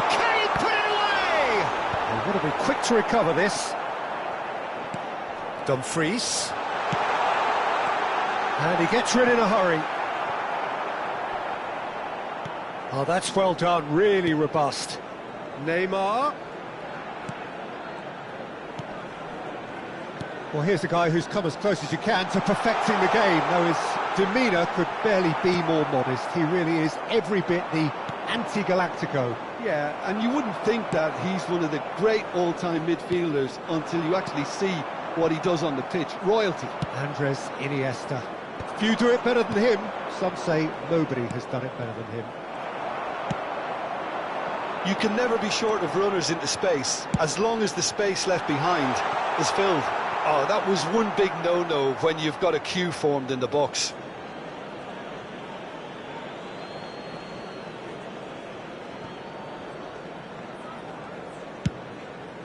A: Can he put it away? They've got to be quick to recover this. Dumfries. And he gets rid in a hurry. Oh, that's well done, really robust. Neymar. Well, here's the guy who's come as close as you can to perfecting the game, though his demeanour could barely be more modest. He really is every bit the anti-Galactico.
C: Yeah, and you wouldn't think that he's one of the great all-time midfielders until you actually see what he does on the pitch. Royalty.
A: Andres Iniesta. Few do it better than him. Some say nobody has done it better than him.
B: You can never be short of runners into space, as long as the space left behind is filled. Oh, that was one big no-no when you've got a queue formed in the box.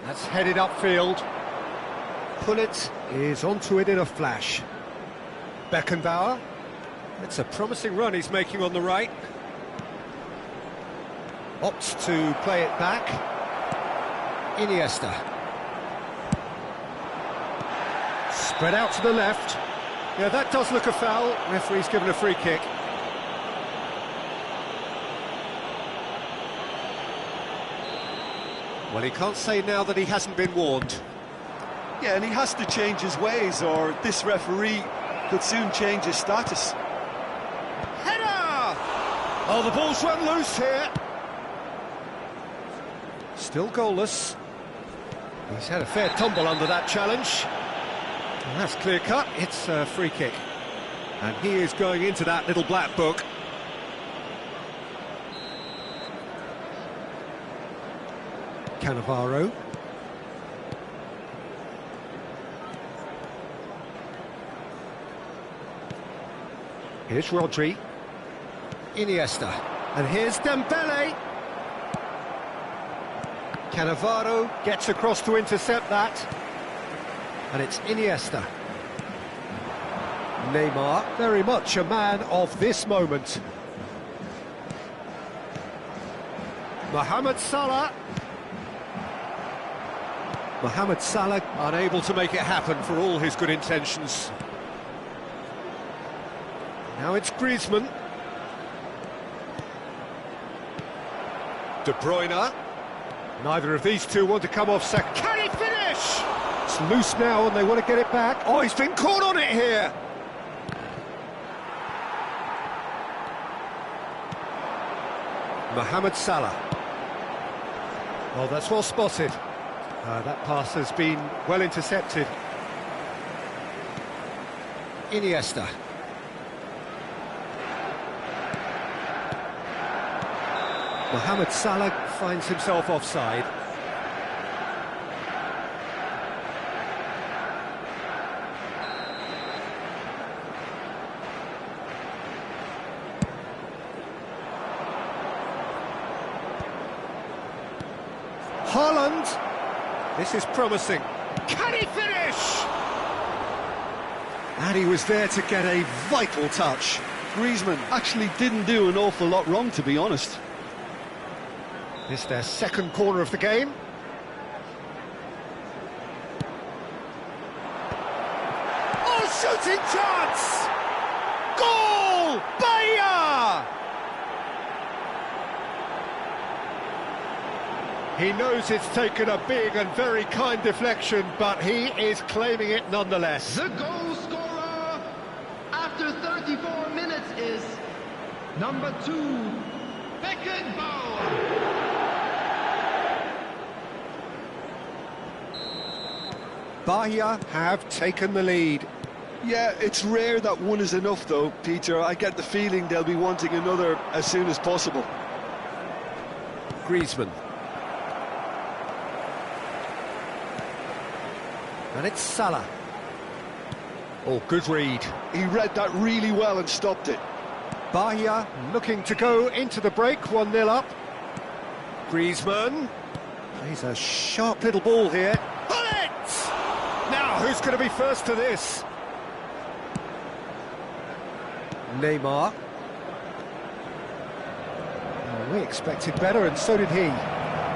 A: That's headed upfield. Pullet is onto it in a flash. Beckenbauer. It's a promising run he's making on the right. Opts to play it back. Iniesta. Spread out to the left. Yeah, that does look a foul. Referee's given a free kick. Well, he can't say now that he hasn't been warned.
B: Yeah, and he has to change his ways, or this referee could soon change his status.
A: Header! Oh, the ball's run loose here. Still goalless. He's had a fair tumble under that challenge. And that's clear cut. It's a free kick. And he is going into that little black book. Cannavaro. Here's Rodri. Iniesta. And here's Dembele. Cannavaro gets across to intercept that. And it's Iniesta. Neymar, very much a man of this moment. Mohamed Salah. Mohamed Salah unable to make it happen for all his good intentions. Now it's Griezmann. De Bruyne. Neither of these two want to come off second. Can he finish? It's loose now and they want to get it back. Oh, he's been caught on it here. Mohamed Salah. Oh, that's well spotted. That pass has been well intercepted. Iniesta. Mohamed Salah finds himself offside. Haaland. This is promising. Can he finish? And he was there to get a vital touch.
C: Griezmann actually didn't do an awful lot wrong, to be honest.
A: This is their second corner of the game. Oh, shooting chance! Goal! Bahia! He knows it's taken a big and very kind deflection, but he is claiming it nonetheless.
E: The goal scorer after 34 minutes is number 2, Beckenbauer.
A: Bahia have taken the lead.
C: Yeah, it's rare that one is enough, though, Peter. I get the feeling they'll be wanting another as soon as possible.
A: Griezmann. And it's Salah. Oh, good read.
C: He read that really well and stopped it.
A: Bahia looking to go into the break, 1-0 up. Griezmann. He's a sharp little ball here. Bullet! Now, who's going to be first to this? Neymar. Oh, we expected better, and so did he.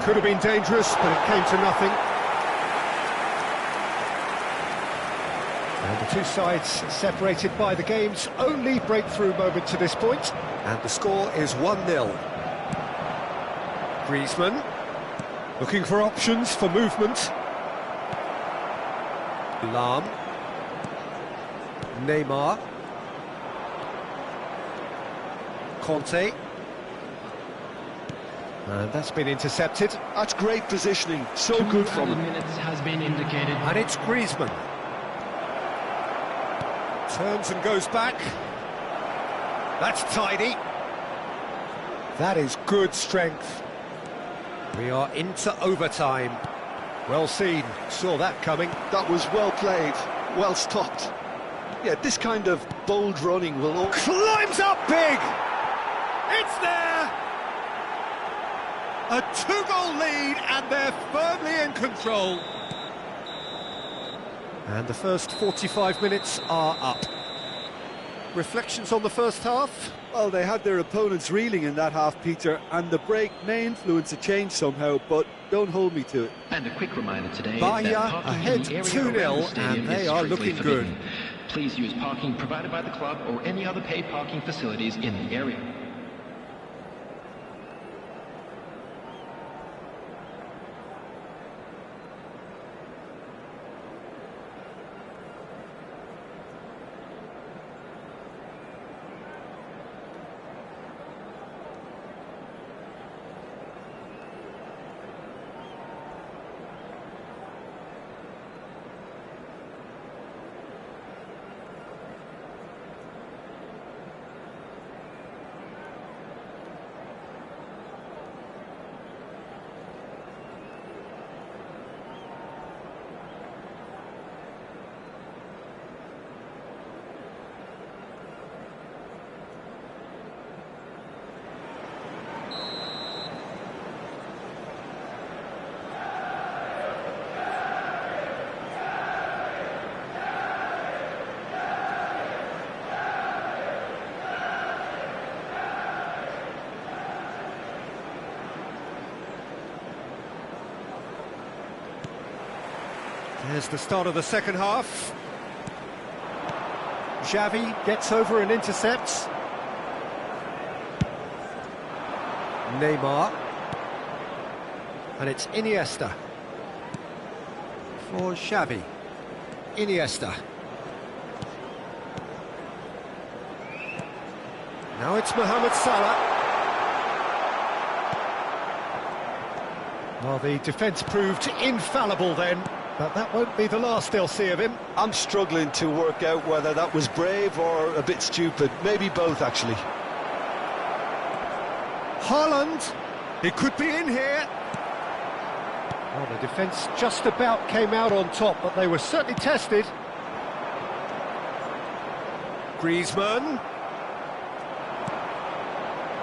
A: Could have been dangerous, but it came to nothing. And the two sides separated by the game's only breakthrough moment to this point. And the score is 1-0. Griezmann looking for options for movement. Lahm. Neymar. Conte. And that's been intercepted.
C: That's great positioning, so good from him.
E: Minutes has been indicated.
A: And it's Griezmann. Turns and goes back. That's tidy. That is good strength. We are into overtime. Well seen, saw that coming.
C: That was well played, well stopped. Yeah, this kind of bold running will...
A: Climbs up big! It's there! A 2-goal lead, and they're firmly in control. And the first 45 minutes are up. Reflections on the first half?
C: Well, they had their opponents reeling in that half, Peter, and the break may influence a change somehow, but don't hold me to it.
E: And a quick reminder today
A: Bahia
E: that parking
A: ahead
E: in the area around the
A: 2-0,
E: stadium
A: and they
E: is
A: are
E: strictly
A: looking good.
E: forbidden. Please use parking provided by the club or any other paid parking facilities in the area.
A: There's the start of the second half. Xavi gets over and intercepts. Neymar. And it's Iniesta. For Xavi. Iniesta. Now it's Mohamed Salah. Well, the defence proved infallible then. But that won't be the last they'll see of him.
C: I'm struggling to work out whether that was brave or a bit stupid. Maybe both, actually.
A: Haaland, he could be in here. Well, the defence just about came out on top, but they were certainly tested. Griezmann.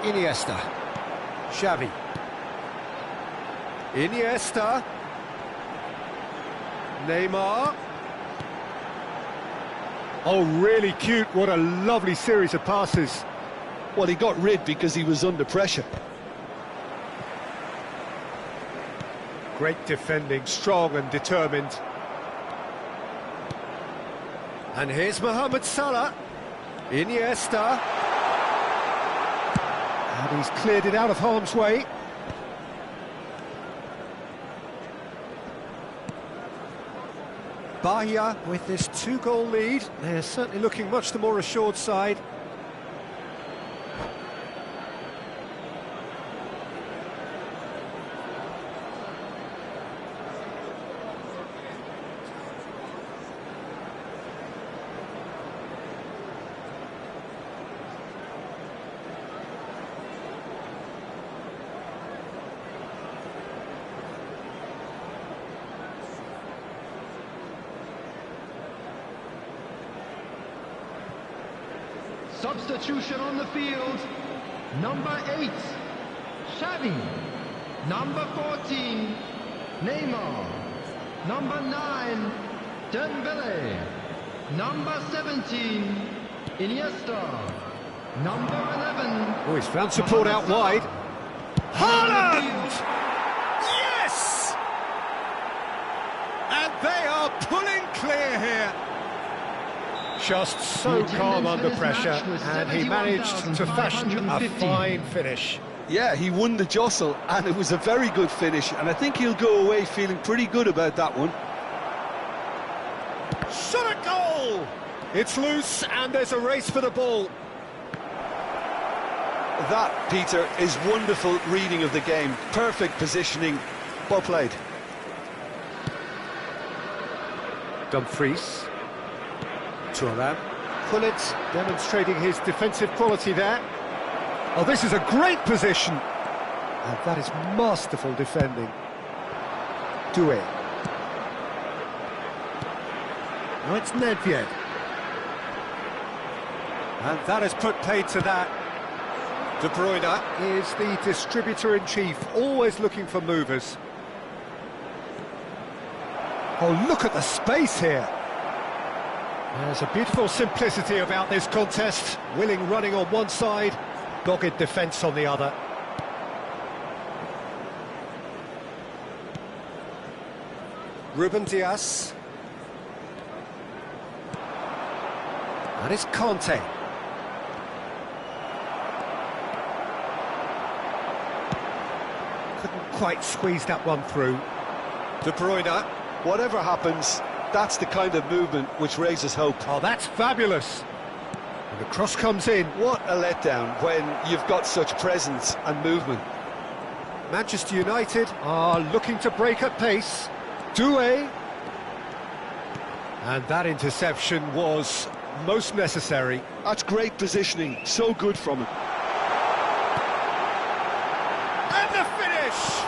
A: Iniesta. Xavi. Iniesta. Neymar. Oh, really cute. What a lovely series of passes.
C: Well, he got rid because he was under pressure.
A: Great defending, strong and determined. And here's Mohamed Salah. Iniesta. And he's cleared it out of harm's way. Bahia with this 2-goal lead. They're certainly looking much the more assured side.
E: Substitution on the field. Number 8, Xavi. Number 14, Neymar. Number 9, Dembele. Number 17, Iniesta. Number 11.
A: Oh, he's found support out wide. Haaland! Yes! And they are pulling clear here. Just so calm under pressure, and he managed to fashion a fine finish.
C: Yeah, he won the jostle, and it was a very good finish, and I think he'll go away feeling pretty good about that one.
A: Shot a goal! It's loose, and there's a race for the ball.
C: That, Peter, is wonderful reading of the game. Perfect positioning. Well played.
A: Dumfries. Thuram. Pullet demonstrating his defensive quality there. Oh, this is a great position. And that is masterful defending. Doué. Now it's Nedved. And that has put paid to that. De Bruyne is the distributor-in-chief, always looking for movers. Oh, look at the space here. There's a beautiful simplicity about this contest. Willing running on one side, dogged defence on the other. Ruben Dias. And it's Conte. Couldn't quite squeeze that one through. De Bruyne.
C: Whatever happens, that's the kind of movement which raises hope.
A: Oh, that's fabulous. And the cross comes in.
C: What a letdown when you've got such presence and movement.
A: Manchester United are looking to break at pace. Doué. And that interception was most necessary.
C: That's great positioning, so good from him.
A: And the finish!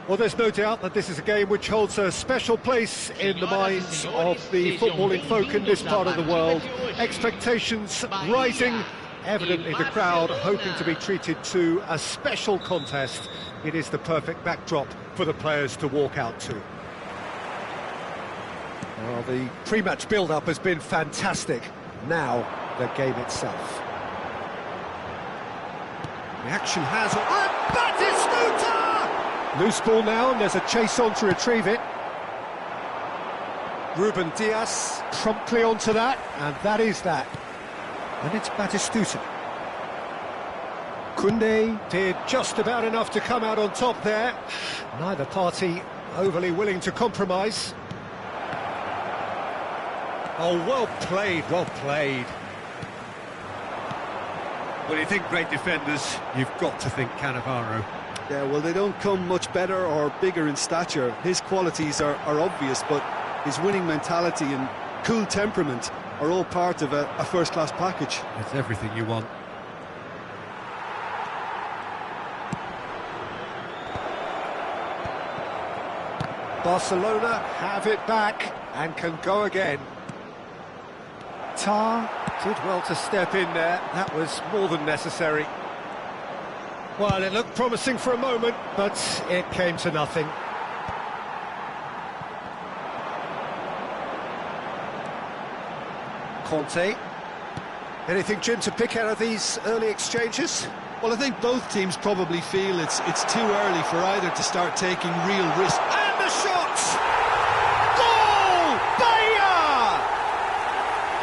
A: Well, there's no doubt that this is a game which holds a special place in the minds of the footballing folk in this part of the world. Expectations rising, evidently the crowd hoping to be treated to a special contest. It is the perfect backdrop for the players to walk out to. Well, the pre-match build-up has been fantastic. Now, the game itself. The action has... Batistuta! Loose ball now, and there's a chase on to retrieve it. Ruben Dias promptly onto that, and that is that. And it's Batistuta. Koundé did just about enough to come out on top there. Neither party overly willing to compromise. Oh, well played, well played. When you think great defenders, you've got to think Cannavaro.
C: Yeah, well, they don't come much better or bigger in stature. His qualities are obvious, but his winning mentality and cool temperament are all part of a first-class package.
A: It's everything you want. Barcelona have it back and can go again. Tar did well to step in there. That was more than necessary. Well, it looked promising for a moment, but it came to nothing. Conte. Anything, Jim, to pick out of these early exchanges?
C: Well, I think both teams probably feel it's too early for either to start taking real risks.
A: And the shot! Goal! Bahia!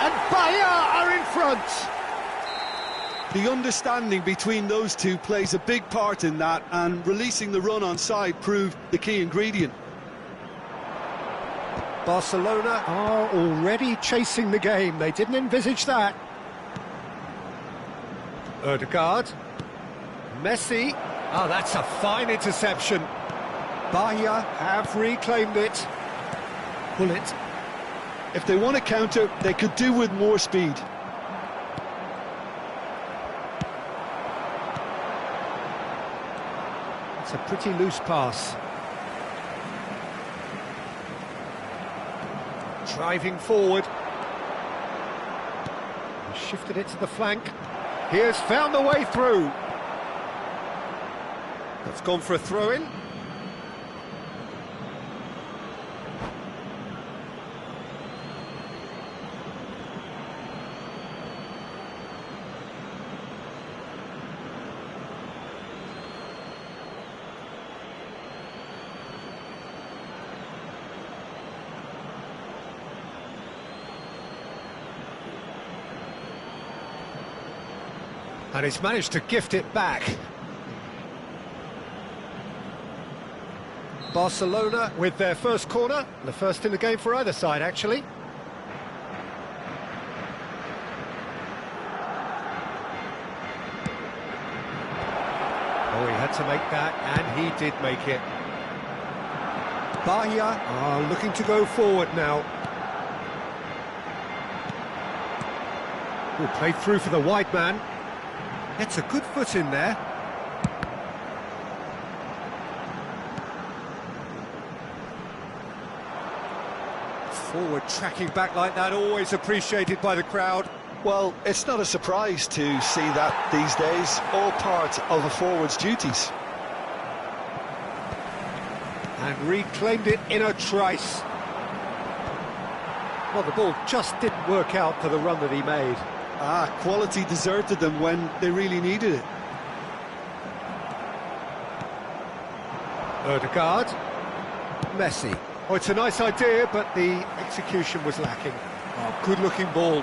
A: And Bahia are in front.
C: The understanding between those two plays a big part in that, and releasing the run on side proved the key ingredient.
A: Barcelona are already chasing the game. They didn't envisage that. Ødegaard. Messi. Oh, that's a fine interception. Bahia have reclaimed it. Pull it.
C: If they want to counter, they could do with more speed.
A: It's a pretty loose pass. Driving forward. He shifted it to the flank. He has found the way through. That's gone for a throw-in. And he's managed to gift it back. Barcelona with their first corner, the first in the game for either side, actually. Oh, he had to make that, and he did make it. Bahia are looking to go forward now. Oh, played through for the wide man. Gets a good foot in there. Forward tracking back like that, always appreciated by the crowd.
C: Well, it's not a surprise to see that these days, all part of a forward's duties.
A: And reclaimed it in a trice. Well, the ball just didn't work out for the run that he made.
C: Quality deserted them when they really needed it.
A: Ødegaard. Messi. Oh, it's a nice idea, but the execution was lacking. Oh, good-looking ball.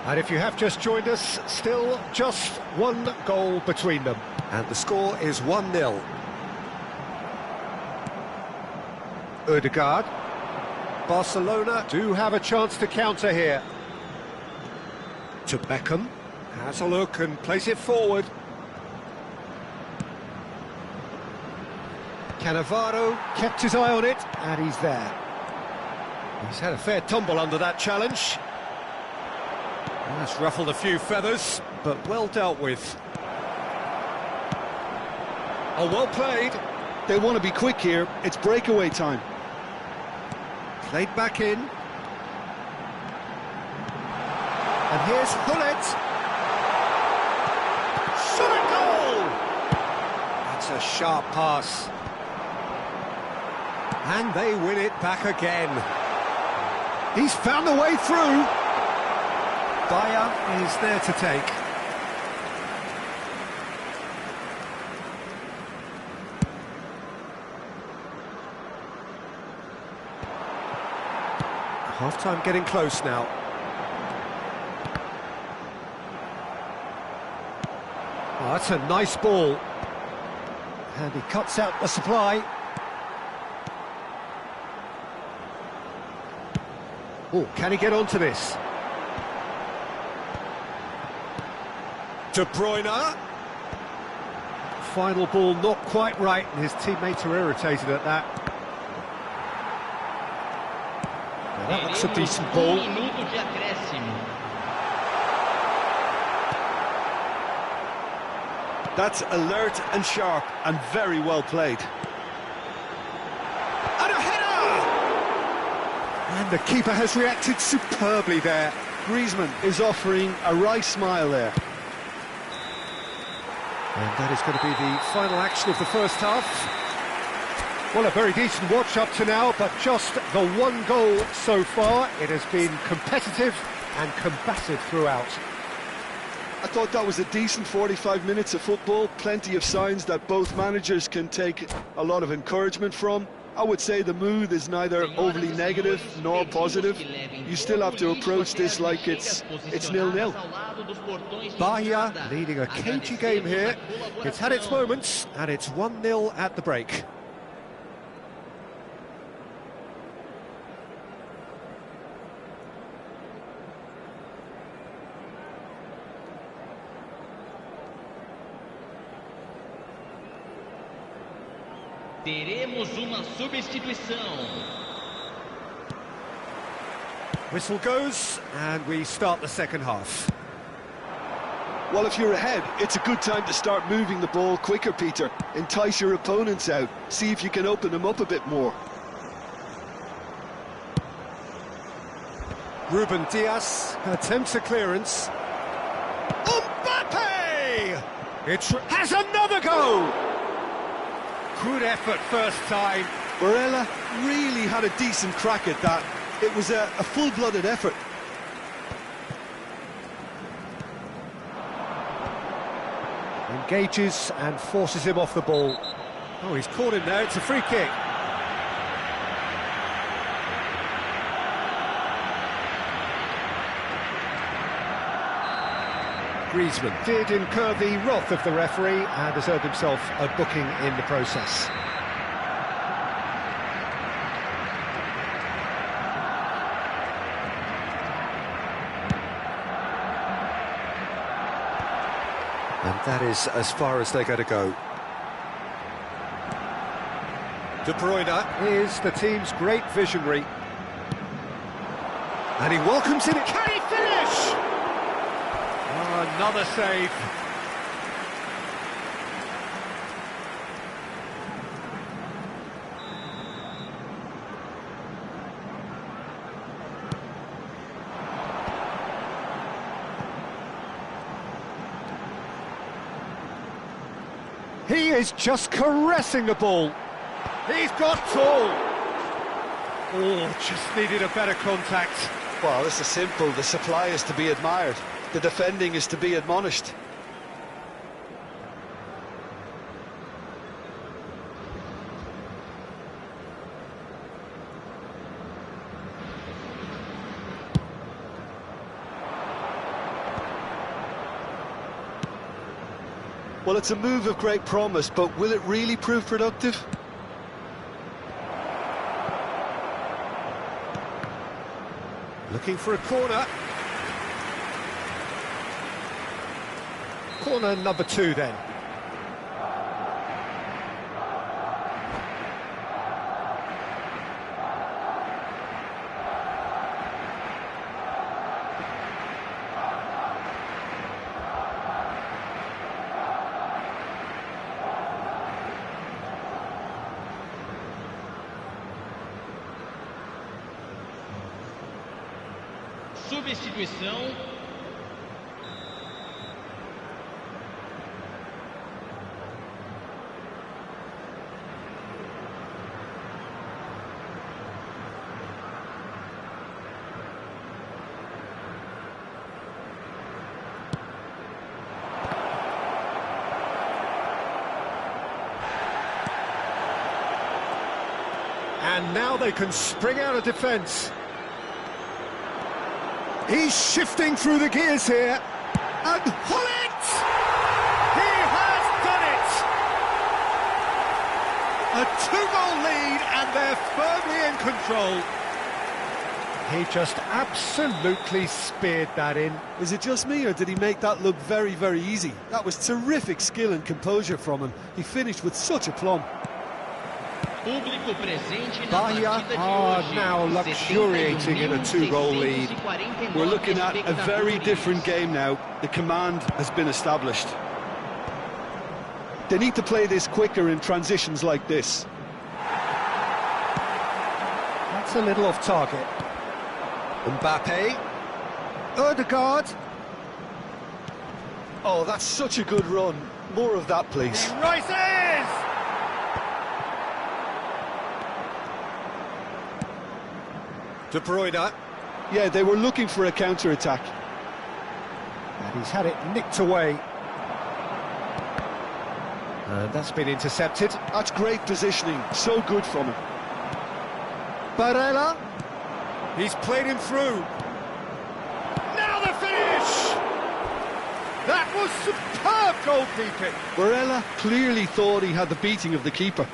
A: And if you have just joined us, still just one goal between them. And the score is 1-0. Ødegaard. Barcelona do have a chance to counter here. To Beckham, has a look and plays it forward. Cannavaro kept his eye on it, and he's there. He's had a fair tumble under that challenge. That's ruffled a few feathers, but well dealt with. Oh, well played.
C: They want to be quick here. It's breakaway time.
A: Played back in. And here's Hullet. Shot at goal! That's a sharp pass. And they win it back again. He's found the way through. Bayer is there to take. Half-time getting close now. Oh, that's a nice ball. And he cuts out the supply. Oh, can he get onto this? De Bruyne. Final ball not quite right, and his teammates are irritated at that. Now, that looks a decent ball.
D: Minuto de acréscimo.
B: That's alert and sharp and very well played.
A: And a header! And the keeper has reacted superbly there.
C: Griezmann is offering a wry smile there.
A: And that is going to be the final action of the first half. Well, a very decent watch up to now, but just the one goal so far. It has been competitive and combative throughout.
C: I thought that was a decent 45 minutes of football. Plenty of signs that both managers can take a lot of encouragement from. I would say the mood is neither overly negative nor positive. You still have to approach this like it's 0-0.
A: Bahia leading a cagey game here. It's had its moments, and it's 1-0 at the break.
D: Teremos uma substituição.
A: Whistle goes, and we start the second half.
C: Well, if you're ahead, it's a good time to start moving the ball quicker, Peter. Entice your opponents out. See if you can open them up a bit more.
A: Ruben Dias attempts a clearance. Mbappe! It has another go! Good effort first time.
C: Barella really had a decent crack at that. It was a full-blooded effort.
A: Engages and forces him off the ball. Oh, he's caught him there. It's a free kick. Griezmann did incur the wrath of the referee and has earned himself a booking in the process. And that is as far as they're going to go. De Bruyne is the team's great visionary. And he welcomes it. Can he finish? Oh, another save. He is just caressing the ball. He's got tall. Oh, just needed a better contact.
C: Well, this is simple. The supply is to be admired. The defending is to be admonished. Well, it's a move of great promise, but will it really prove productive?
A: Looking for a corner. Corner number 2 then.
D: Substituição.
A: And now they can spring out of defence. He's shifting through the gears here. And Hullet! He has done it! A two-goal lead and they're firmly in control. He just absolutely speared that in.
C: Is it just me, or did he make that look very, very easy? That was terrific skill and composure from him. He finished with such aplomb.
A: Bahia are now luxuriating in a two-goal lead.
B: We're looking at a very different game now. The command has been established.
C: They need to play this quicker in transitions like this.
A: That's a little off target. Mbappe. Odegaard.
C: Oh, that's such a good run. More of that, please.
A: He rises! De Bruyne.
C: Yeah, they were looking for a counter-attack.
A: And he's had it nicked away. And that's been intercepted.
C: That's great positioning. So good from him.
A: Barella. He's played him through. Now the finish! That was superb goalkeeping.
C: Barella clearly thought he had the beating of the keeper.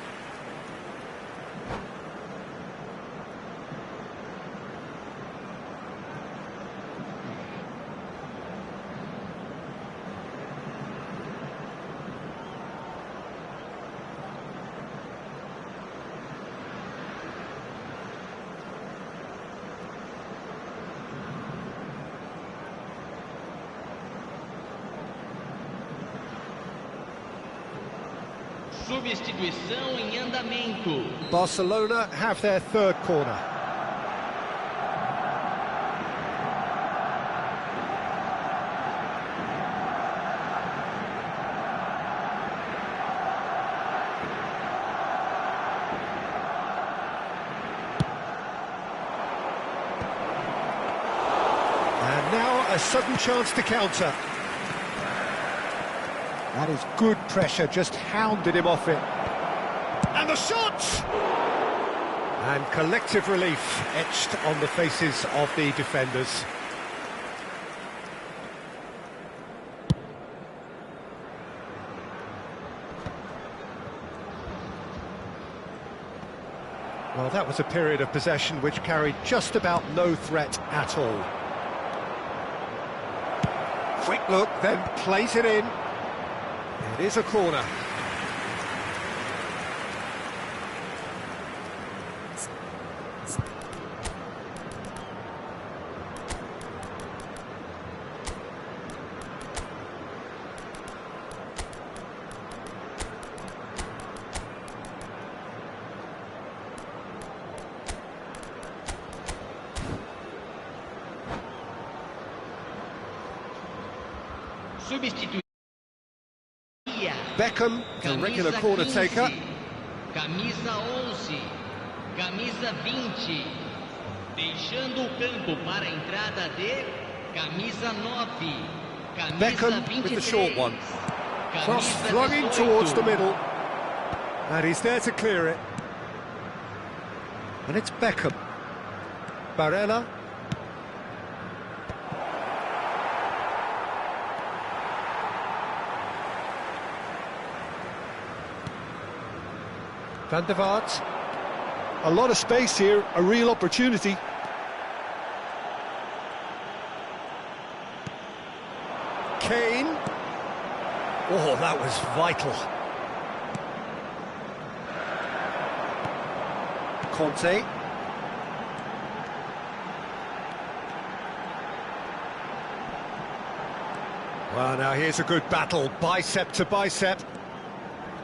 D: Substituição em andamento.
A: Barcelona have their third corner. And now a sudden chance to counter. That is good pressure, just hounded him off it. And the shot! And collective relief etched on the faces of the defenders. Well, that was a period of possession which carried just about no threat at all. Quick look, then plays it in. It is a corner.
D: Substituição.
A: Beckham, the regular corner taker.
D: Camisa 11, camisa 20, deixando o campo para a entrada de camisa 9, camisa
A: Beckham
D: 23,
A: with the short one. Cross
D: camisa
A: flung
D: 18.
A: towards the middle. And he's there to clear it. And it's Beckham. Barella. Van der Vaart.
C: A lot of space here, a real opportunity.
A: Kane. Oh, that was vital. Conte. Well, now here's a good battle, bicep to bicep.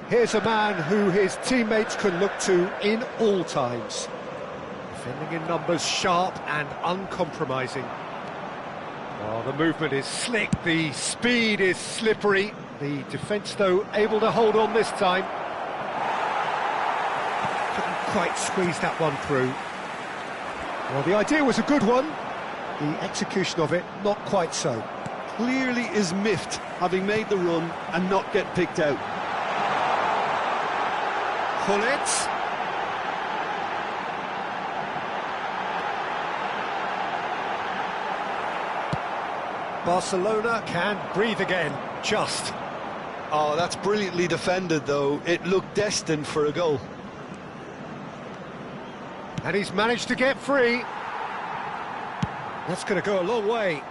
A: Here's a man who his teammates can look to in all times. Defending in numbers, sharp and uncompromising. Well, the movement is slick, the speed is slippery. The defence, though, able to hold on this time. Couldn't quite squeeze that one through. Well, the idea was a good one. The execution of it, not quite so.
C: Clearly is miffed, having made the run and not get picked out.
A: Hullet. Barcelona can breathe again, just.
C: Oh, that's brilliantly defended, though. It looked destined for a goal.
A: And he's managed to get free. That's going to go a long way.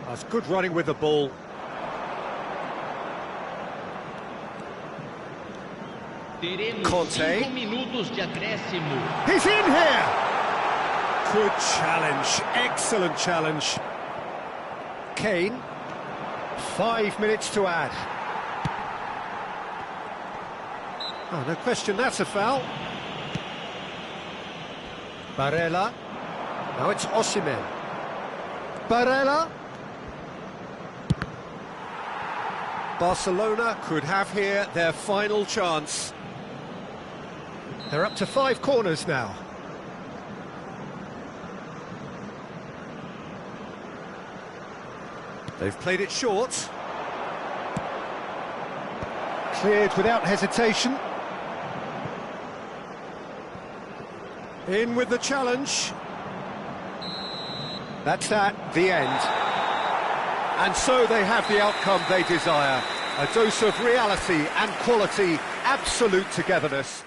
A: That's good running with the ball.
D: Teremos
A: Conte.
D: 5 minutos de acréscimo.
A: He's in here! Good challenge, excellent challenge. Kane, 5 minutes to add. Oh, no question, that's a foul. Barella. Now it's Osimhen. Barella. Barcelona could have here their final chance. They're up to 5 corners now. They've played it short. Cleared without hesitation. In with the challenge. That's that, the end. And so they have the outcome they desire. A dose of reality and quality, absolute togetherness.